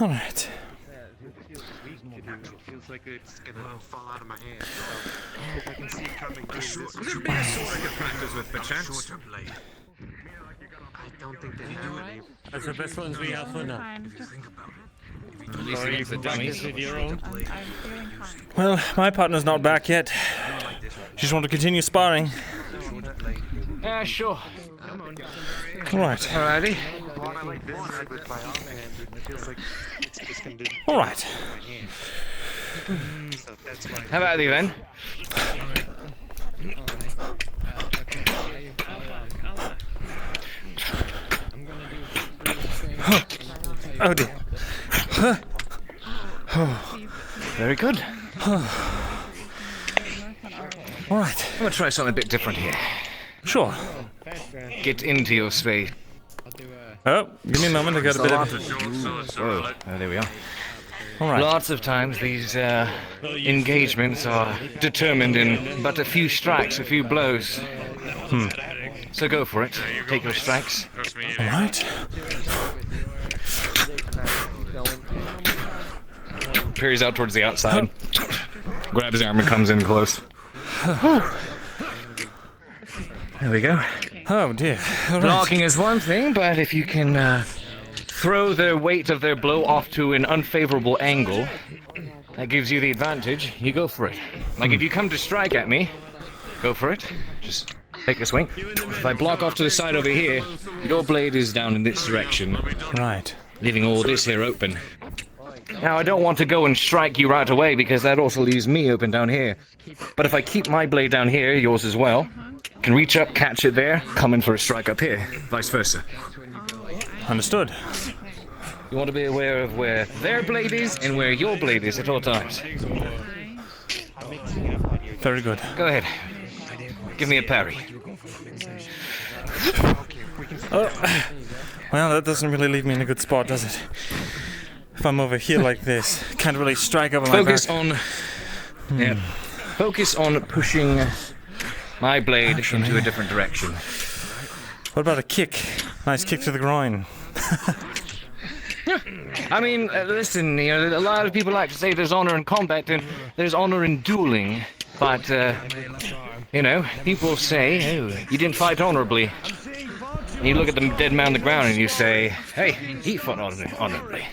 All right. Feels like it's gonna fall out of my hand. So, I can see it coming. Would there be a sword I could practice with, perchance? I don't think they do any. That's the best ones we have for now. At least against the dummies. With your own. Well, my partner's not back yet. just want to continue sparring. Yeah, sure. Right. Alrighty. All right. How about you then? Oh dear. Very good. All right. I'm gonna try something a bit different here. Sure. Get into your space. Oh, give me a moment. I got a bit of. Whoa. Oh, there we are. All right. Lots of times these engagements are determined in but a few strikes, a few blows. So go for it. Take your strikes. All right. Peers out towards the outside. Grabs his arm and comes in close. There we go. Oh dear. All right. Blocking is one thing, but if you can throw the weight of their blow off to an unfavorable angle, that gives you the advantage. You go for it. Like if you come to strike at me, go for it. Just take a swing. If I block off to the side over here, your blade is down in this direction. Right. Leaving all this here open. Now, I don't want to go and strike you right away because that also leaves me open down here. But if I keep my blade down here, yours as well, can reach up, catch it there, come in for a strike up here, vice versa. Understood. You want to be aware of where their blade is and where your blade is at all times. Very good. Go ahead. Give me a parry. Oh. Well, that doesn't really leave me in a good spot, does it? If I'm over here like this, can't really strike over my back. Focus on... Yeah. Focus on pushing my blade into a different direction. What about a kick? Nice kick to the groin. I mean, listen, you know, a lot of people like to say there's honor in combat and there's honor in dueling, but, you know, people say, oh, you didn't fight honorably. And you look at the dead man on the ground and you say, hey, he fought honorably.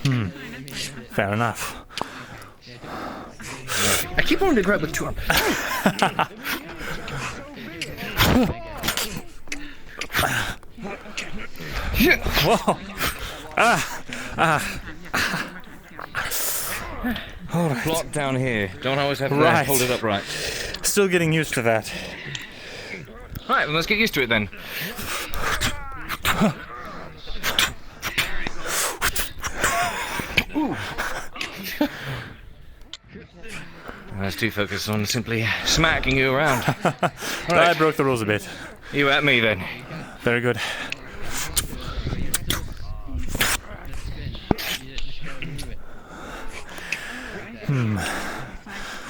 Fair enough. I keep wanting to grab with two arms. Whoa! All right. Block down here. Don't always have to hold it up right. Still getting used to that. Right, well, let's get used to it then. I was too focused on simply smacking you around. Right. I broke the rules a bit. You at me then. Very good.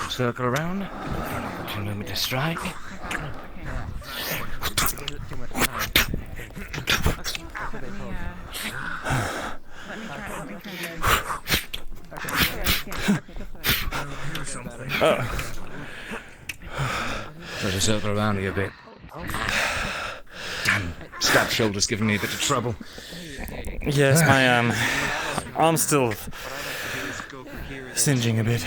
Circle around. Opportunity to strike. Try to circle around you a bit. Damn, stab shoulder's giving me a bit of trouble. Yes, my arm's still singeing a bit,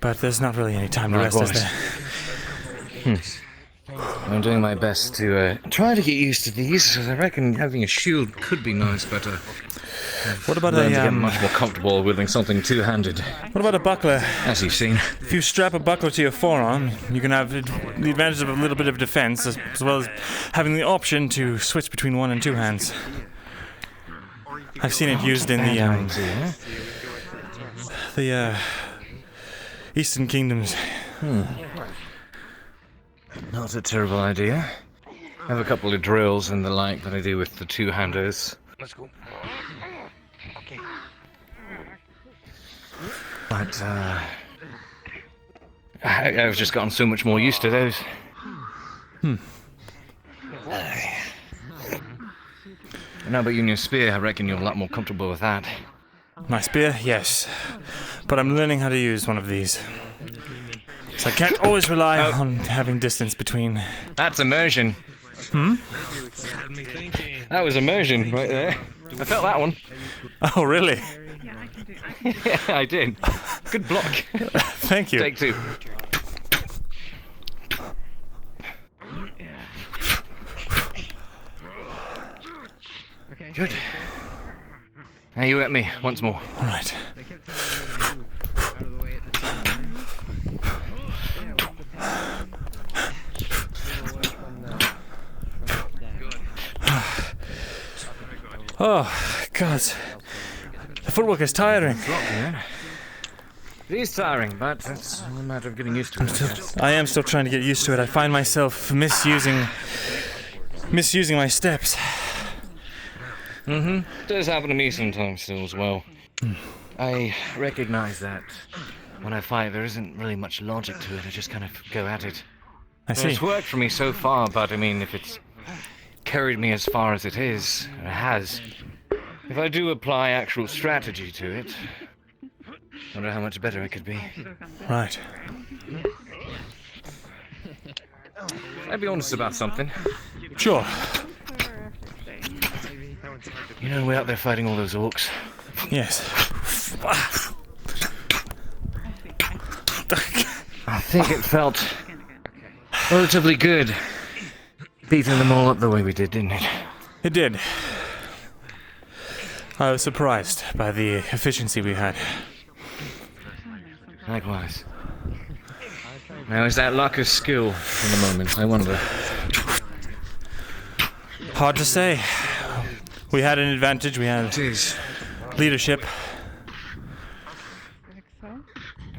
but there's not really any time to rest, is there? I'm doing my best to try to get used to these. I reckon having a shield could be nice, but what about to get much more comfortable wielding something two-handed. What about a buckler? As you've seen. If you strap a buckler to your forearm, you can have the advantage of a little bit of defense, as well as having the option to switch between one and two hands. I've seen it used in the Eastern Kingdoms. Not a terrible idea. I have a couple of drills and the like that I do with the two-handers. Let's go. Okay. But, I've just gotten so much more used to those. Now, but you and your spear, I reckon you're a lot more comfortable with that. My spear? Yes. But I'm learning how to use one of these. So I can't always rely on having distance between. That's immersion. That was immersion right there. I felt that one. Oh, really? Yeah, I did. Good block. Thank you. Take two. Good. Now you at me once more. All right. Oh, God. The footwork is tiring. It is tiring, but it's a matter of getting used to it. I am still trying to get used to it. I find myself misusing my steps. It does happen to me sometimes still as well. I recognize that when I fight there isn't really much logic to it. I just kind of go at it. I see. It's worked for me so far, but I mean, if it's carried me as far as it has, if I do apply actual strategy to it, I wonder how much better it could be. Right. I'd be honest about something. Sure. You know, we're out there fighting all those orcs. Yes. I think it felt relatively good beating them all up the way we did, didn't it? It did. I was surprised by the efficiency we had. Likewise. Now, is that luck or skill for the moment? I wonder. Hard to say. We had an advantage. We had leadership.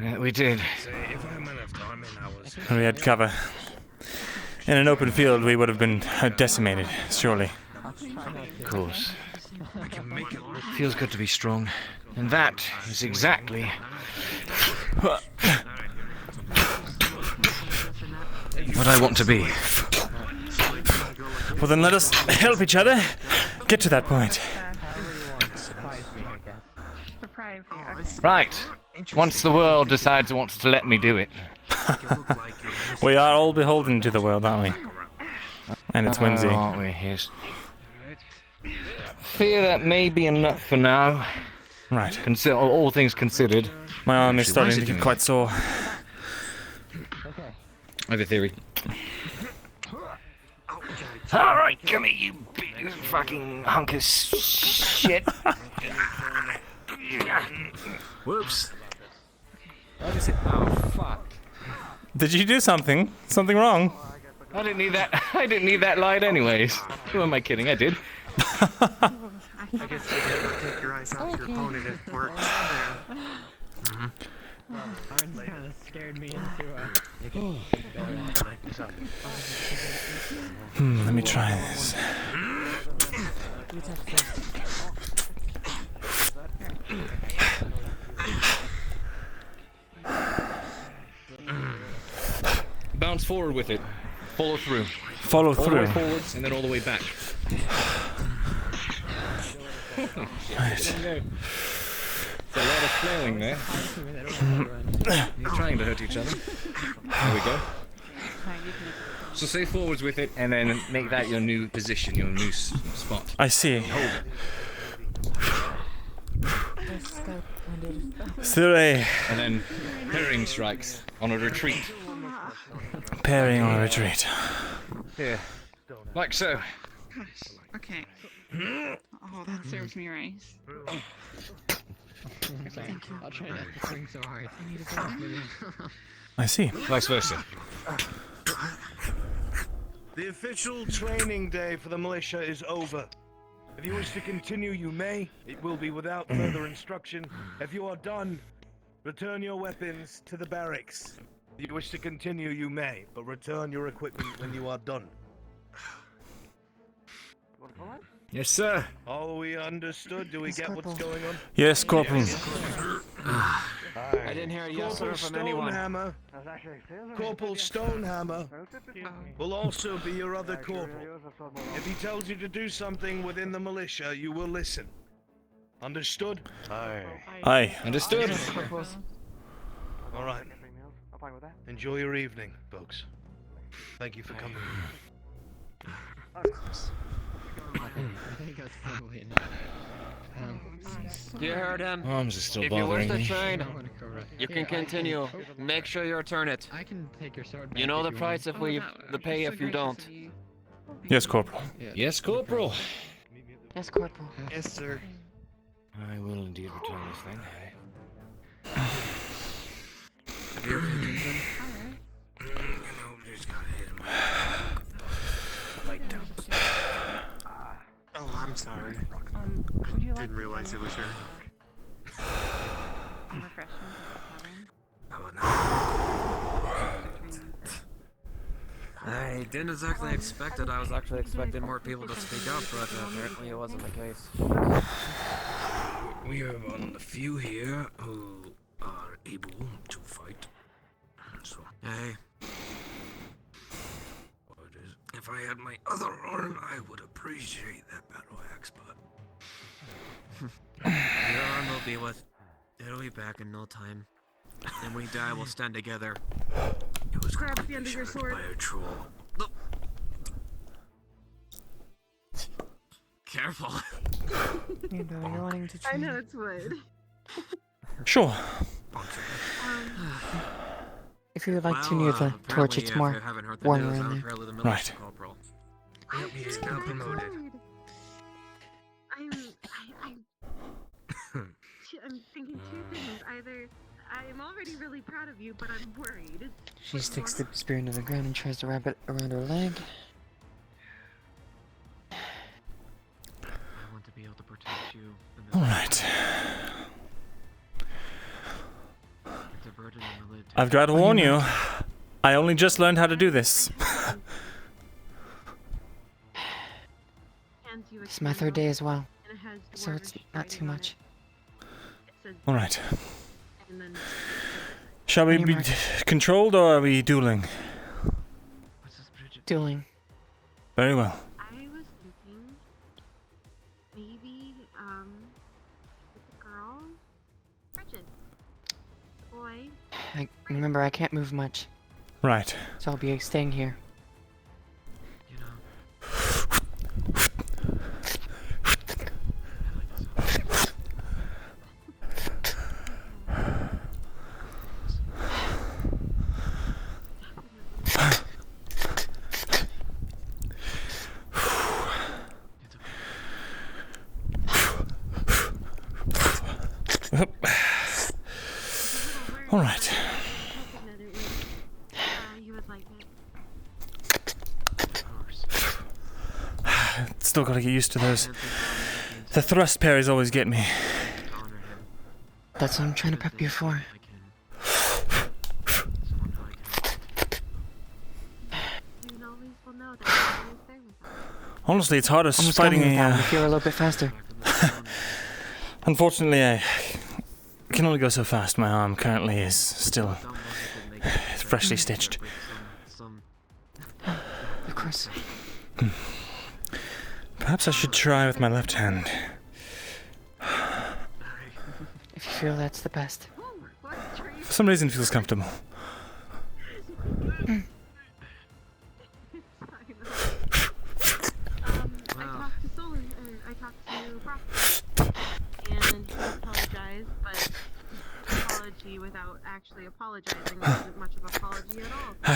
Yeah, we did. And we had cover. In an open field, we would have been decimated, surely. Of course. Feels good to be strong. And that is exactly what I want to be. Well, then let us help each other get to that point. Right. Once the world decides it wants to let me do it. We are all beholden to the world, aren't we? And it's whimsy. Aren't we? Yes. Fear that may be enough for now. Right. All things considered. My arm is starting to get quite sore. I have a theory. Alright, come here, you big fucking hunk of shit. Whoops. Oh, fuck. Did you do something? Something wrong? I didn't need that. I didn't need that light anyways. Who am I kidding? I did. I guess you never take your eyes off your opponent if it works. Arn's kind of scared me into Let me try this. Bounce forward with it. Follow through. Follow through. All the way forwards and then all the way back. Right. It's a lot of flailing there. You're trying to hurt each other. There we go. So stay forwards with it and then make that your new position, your new spot. I see. Hold it. Surrey. And then parrying strikes on a retreat. Parrying on a retreat. Yeah. Like so. Gosh, okay. Oh, that serves me right. Thank you. I'll try not to swing so hard. I need a I see. Vice versa. The official training day for the militia is over. If you wish to continue, you may. It will be without further instruction. If you are done, return your weapons to the barracks. If you wish to continue, you may, but return your equipment when you are done. Yes, sir. All we understood? Do we get what's going on? Yes, Corporal. I didn't hear a yes sir from anyone. Stonehammer. Corporal Stonehammer will also be your other corporal. If he tells you to do something within the militia, you will listen. Understood? Aye. Aye. Understood. All right. Enjoy your evening, folks. Thank you for coming. You heard him. Arms are still if you wish bothering to me. train, you can continue. Make sure you return it. I can take your sword back. You know the if you price if we, the pay if you don't. Yes, Corporal. Yes, Corporal. Yes, Corporal. Yes, sir. I will indeed return this thing. Your opinions then? Oh, I'm sorry. Would you like Didn't realize it was her. some refreshments at the I didn't exactly expect it. I was actually expecting more people to speak up, but apparently it wasn't the case. We have one a few here who are able to fight. So, Hey, if I had my other arm, I would appreciate that battle axe, but your arm will be with. It'll be back in no time. And we die, we'll stand together. it was Grab the end of your sword. by a troll. Careful. You're wanting to I know it's wood. Sure. If you would like to near the torch, it's more warmer in there. Right. Yep, he is now promoted. I'm thinking two things. Either I'm already really proud of you, but I'm worried. She sticks the spear into the ground and tries to wrap it around her leg. I want to be able to protect you. Alright. It's a burden on my lid. I've got to warn you. I only just learned how to do this. It's my third day as well, so it's not too much. Alright. Shall we be controlled or are we dueling? Dueling. Very well. I was thinking maybe with the girl, Bridget, boy. Remember, I can't move much, Right. so I'll be staying here. Alright. Still gotta get used to those. The thrust parries always get me. That's what I'm trying to prep you for. Honestly, it's hardest Almost fighting got me with that one, a. if you're a little bit faster. Unfortunately, I can only go so fast. My arm currently is still freshly stitched. Of course. Perhaps I should try with my left hand. If you feel that's the best. For some reason, it feels comfortable. I talked to Brock, and he apologized, but apology without actually apologizing wasn't much of an apology at all.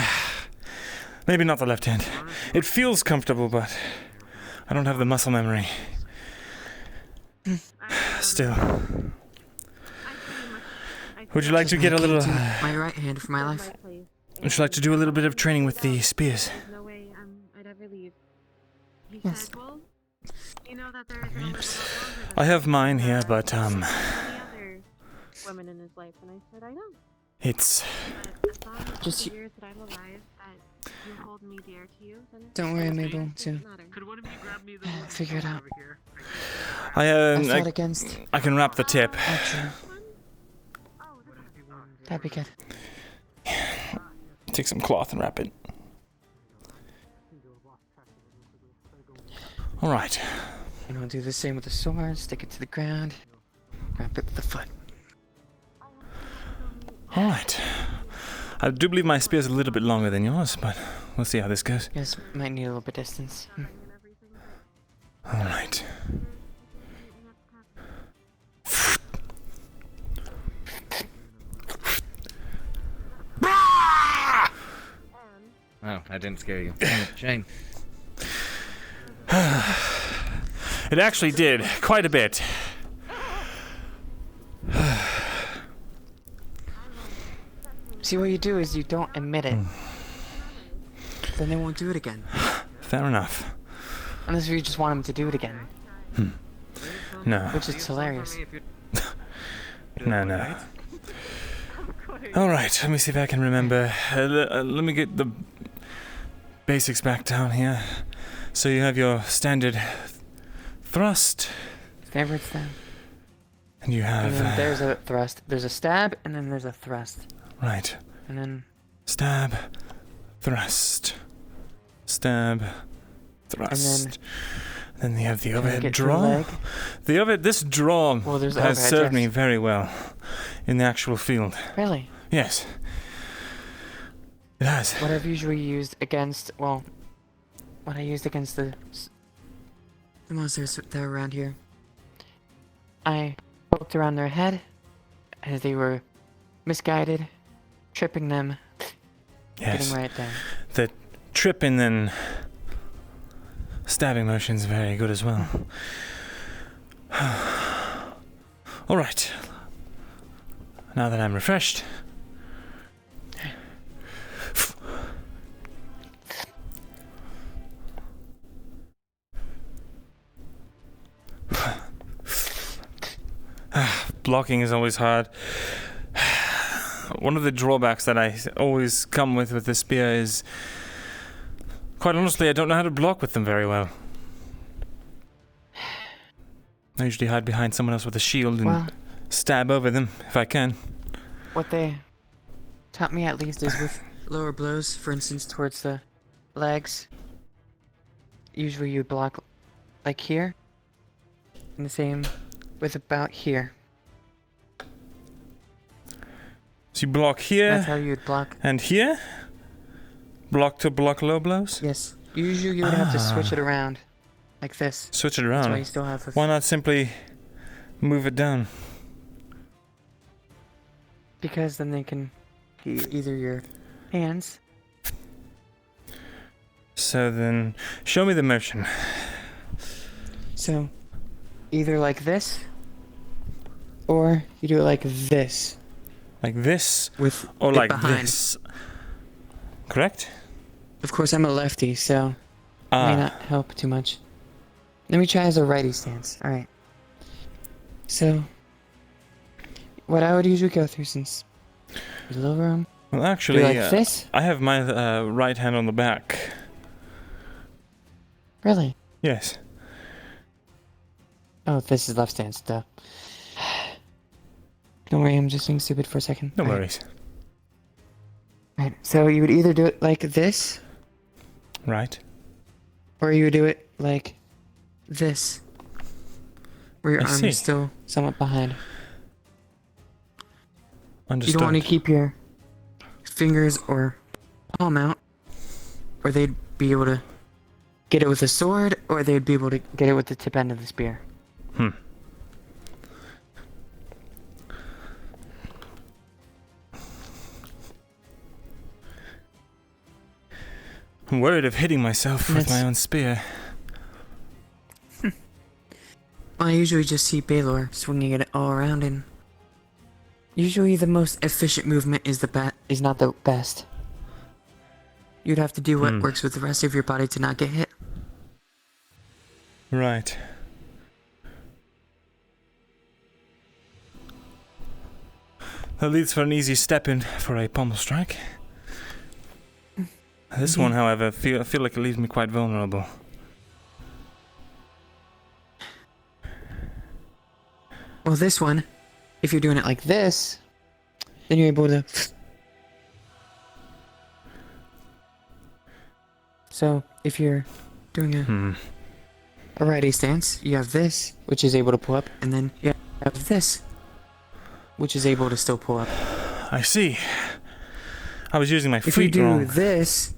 Maybe not the left hand. It feels comfortable, but I don't have the muscle memory. Still. Would you like to get a little... My right hand for my life. Would you like to do a little bit of training with the spears? No way I'd ever leave. He said, well, you know that there is no other I have mine here, but other women in his life, and I said, I know. it's... Just years that I'm alive, that you hold me dear to you, then Don't worry, Mabel. Soon. Could one of you grab me the Figure it out. I fought against. I can wrap the tip. Actually. That'd be good. Take some cloth and wrap it. Alright. And I'll do the same with the sword. Stick it to the ground. Wrap it with the foot. Alright. I do believe my spear's a little bit longer than yours, but we'll see how this goes. Yes, might need a little bit distance. Alright. Oh, I didn't scare you. Damn it, Shane. It actually did, quite a bit. See, what you do is you don't admit it. Then they won't do it again. Fair enough. Unless you just want them to do it again. No. Which is hilarious. No. Alright, let me see if I can remember. Let me get the basics back down here. So you have your standard thrust. Standard stab. And you have... And then there's a thrust. There's a stab, and then there's a thrust. Right. And then... Stab, thrust, stab, thrust. And then you have the overhead draw. This draw has served me very well in the actual field. Really? Yes. It has. What I've usually used against, well, what I used against the monsters that are around here, I poked around their head as they were misguided, tripping them, getting right down. The tripping and stabbing motion's very good as well. Alright. Now that I'm refreshed. Blocking is always hard. One of the drawbacks that I always come with the spear is, quite honestly, I don't know how to block with them very well. I usually hide behind someone else with a shield and stab over them if I can. What they taught me, at least, is with lower blows, for instance, towards the legs. Usually you block like here, and the same with about here. So you block here. That's how you'd block. And here? Block to block low blows? Yes. Usually you would have to switch it around. Like this. Switch it around? That's why you still have Why not simply move it down? Because then they can either your hands. So then, show me the motion. So, either like this, or you do it like this. Like this? With or it like behind. this? Correct? Of course, I'm a lefty, so it may not help too much. Let me try as a righty stance. Alright. So, what I would usually go through, since there's a little room. Well, actually, like this? I have my right hand on the back. Really? Yes. Oh, this is left stance, duh. Don't worry, I'm just being stupid for a second. No worries. Right, so you would either do it like this. Right. Or you would do it like this. Where your arm is still somewhat behind. Understood. You don't want to keep your fingers or palm out, or they'd be able to get it with a sword, or they'd be able to get it with the tip end of the spear. I'm worried of hitting myself with my own spear. Well, I usually just see Baylor swinging it all around, and usually the most efficient movement is not the best. You'd have to do what works with the rest of your body to not get hit. Right. That leads for an easy step in for a pommel strike. This one, however, I feel like it leaves me quite vulnerable. Well, this one, if you're doing it like this, then you're able to... So, if you're doing a righty stance, you have this, which is able to pull up, and then you have this, which is able to still pull up. I see. I was using my feet If you do wrong. this,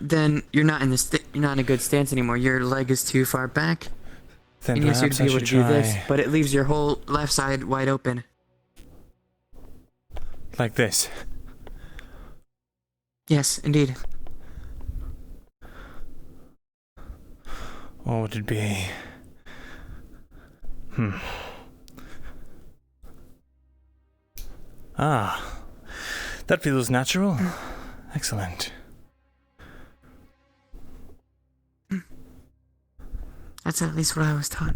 then you're not in you're not in a good stance anymore. Your leg is too far back. Then and yes, you'd perhaps be I able should to do this, try but it leaves your whole left side wide open. like this. Yes, indeed. Or would it be Ah, that feels natural. Excellent. That's at least what I was taught.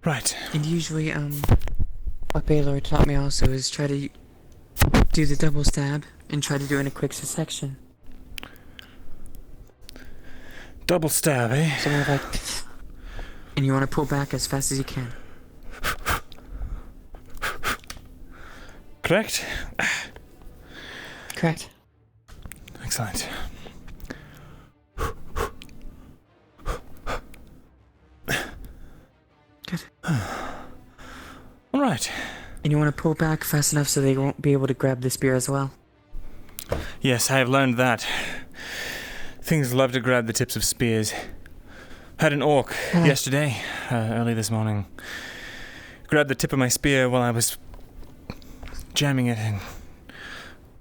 Right. And usually, what Baylor taught me also is try to do the double stab and try to do it in a quick section. Double stab, eh? So more like, and you want to pull back as fast as you can. Correct? Correct. Excellent. Good. All right. And you want to pull back fast enough so they won't be able to grab the spear as well. Yes, I have learned that. Things love to grab the tips of spears. Had an orc yesterday, early this morning. Grabbed the tip of my spear while I was jamming it and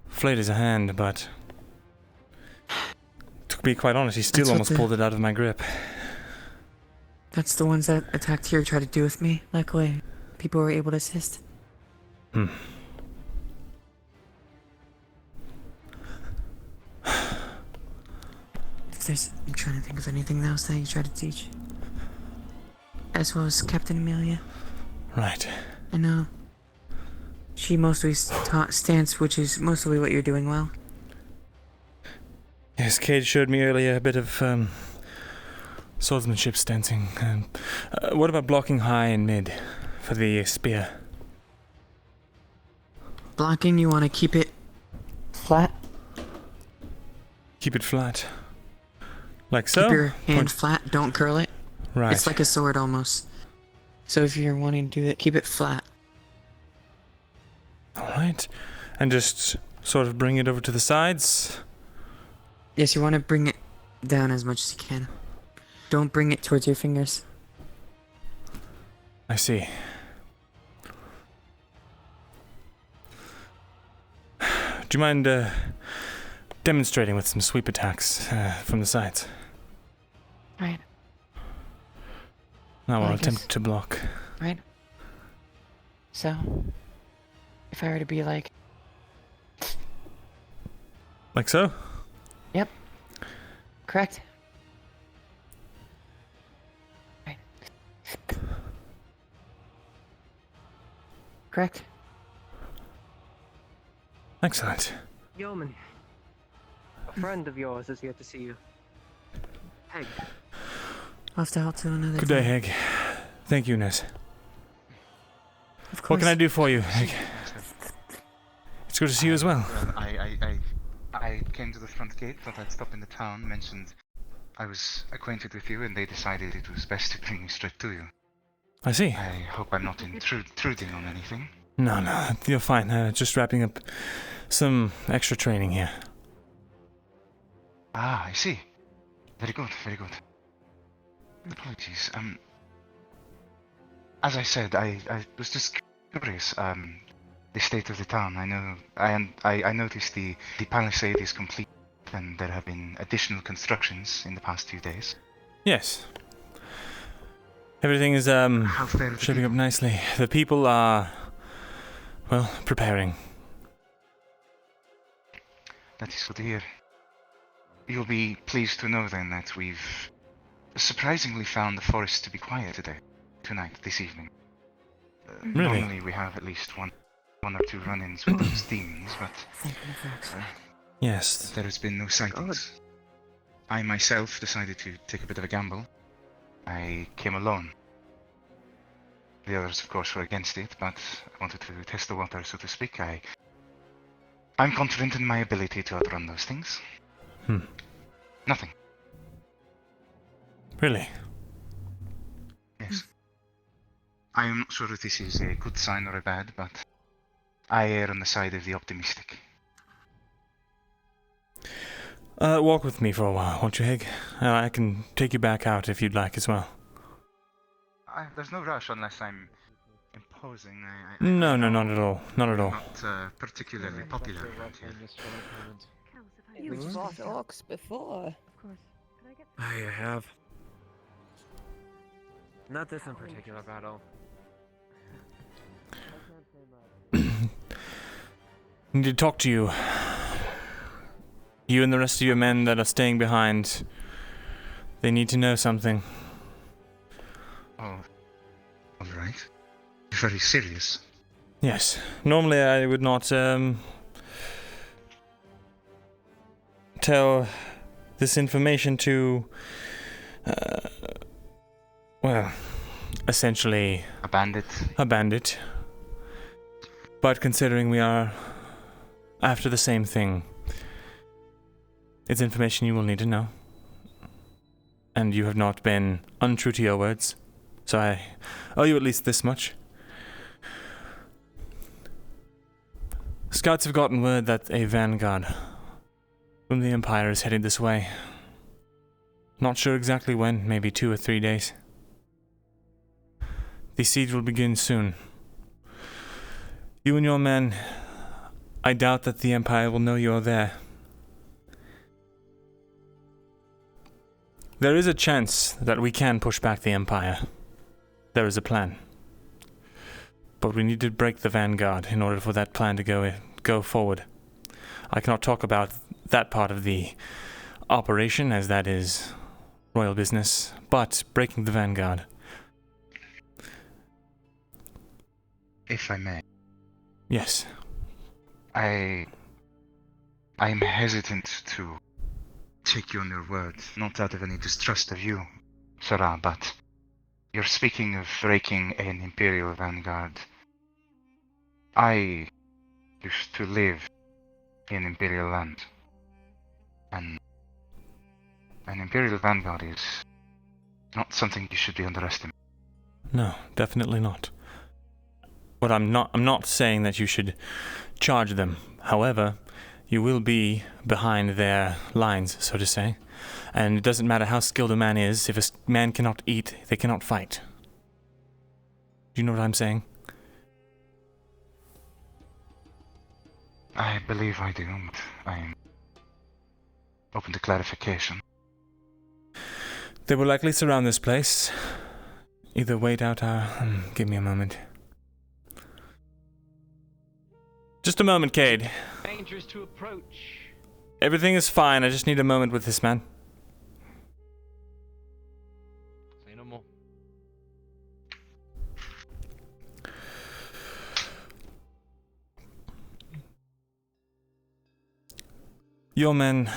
flayed his hand, but to be quite honest, he still almost pulled it out of my grip. That's the ones that attacked here tried to do with me. Luckily, people were able to assist. I'm trying to think of anything else that you tried to teach. As well as Captain Amelia. Right. I know. She mostly taught stance, which is mostly what you're doing well. Yes, Cade showed me earlier a bit of swordsmanship stancing. What about blocking high and mid for the spear? Blocking, you want to keep it flat. Keep it flat. Like so? Keep your hand flat, don't curl it. Right. It's like a sword almost. So if you're wanting to do that, keep it flat. Alright. And just sort of bring it over to the sides? Yes, you want to bring it down as much as you can. Don't bring it towards your fingers. I see. Do you mind demonstrating with some sweep attacks from the sides? Right. Now Well, I'll I attempt guess- to block. Right? So, if I were to be like... Like so? Yep. Correct. Right. Correct. Excellent. Yeoman, a friend of yours is here to see you. Heg. I'll have to help to another Good day, time. Heg. Thank you, Ness. Of course. What can I do for you, Heg? It's good to see you as well. I came to the front gate, thought I'd stop in the town, mentioned I was acquainted with you, and they decided it was best to bring me straight to you. I see. I hope I'm not intruding on anything. No, you're fine. Just wrapping up some extra training here. Ah, I see. Very good, very good. Apologies. As I said, I was just curious. The state of the town. I noticed the palisade is complete, and there have been additional constructions in the past few days. Yes. Everything is shaping up nicely. The people are, well, preparing. That is good to hear. You'll be pleased to know then that we've surprisingly found the forest to be quiet tonight, this evening. Really? Normally we have at least one or two run-ins with those demons, but yes, there has been no sightings. I myself decided to take a bit of a gamble. I came alone. The others, of course, were against it, but I wanted to test the water, so to speak. I'm confident in my ability to outrun those things. Nothing. Really? Yes. I am not sure if this is a good sign or a bad, but I err on the side of the optimistic. Walk with me for a while, won't you, Heg? I can take you back out if you'd like as well. There's no rush unless I'm imposing. No, no, not at all. Not at all. Not particularly popular around here. You've fought orcs before. Of course. Could I get I have. Not this in particular battle. Need to talk to you. You and the rest of your men that are staying behind. They need to know something. Oh, alright. Very serious. Yes. Normally I would not tell this information to well, essentially a bandit. A bandit. But considering we are after the same thing, it's information you will need to know. And you have not been untrue to your words, so I owe you at least this much. Scouts have gotten word that a vanguard from the Empire is heading this way. Not sure exactly when, maybe 2 or 3 days. The siege will begin soon. You and your men, I doubt that the Empire will know you are there. There is a chance that we can push back the Empire. There is a plan. But we need to break the vanguard in order for that plan to go forward. I cannot talk about that part of the operation, as that is royal business, but breaking the vanguard. If I may. Yes. I'm hesitant to take you on your word, not out of any distrust of you, Sarah, but you're speaking of breaking an Imperial vanguard. I used to live in Imperial land, and an Imperial vanguard is not something you should be underestimating. No, definitely not. But I'm not saying that you should charge them. However, you will be behind their lines, so to say. And it doesn't matter how skilled a man is, if a man cannot eat, they cannot fight. Do you know what I'm saying? I believe I do, but I'm open to clarification. They will likely surround this place. Either wait out our... give me a moment. Just a moment, Cade. Dangerous to approach. Everything is fine, I just need a moment with this man. Say no more. Your men,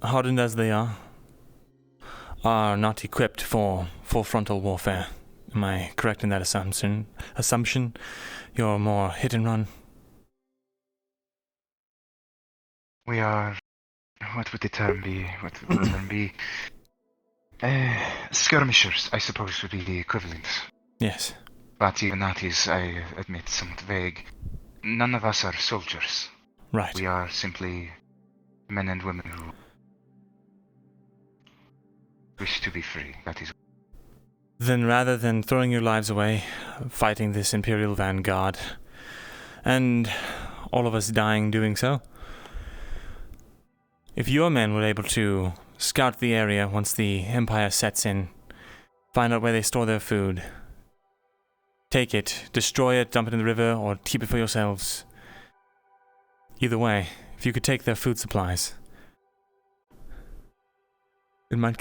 hardened as they are not equipped for full frontal warfare. Am I correct in that assumption? You're more hit and run? We are... what would the term be? Skirmishers, I suppose, would be the equivalent. Yes. But even that is, I admit, somewhat vague. None of us are soldiers. Right. We are simply men and women who wish to be free, that is. Then rather than throwing your lives away, fighting this Imperial vanguard, and all of us dying doing so, if your men were able to scout the area once the Empire sets in, find out where they store their food, take it, destroy it, dump it in the river, or keep it for yourselves. Either way, if you could take their food supplies, it might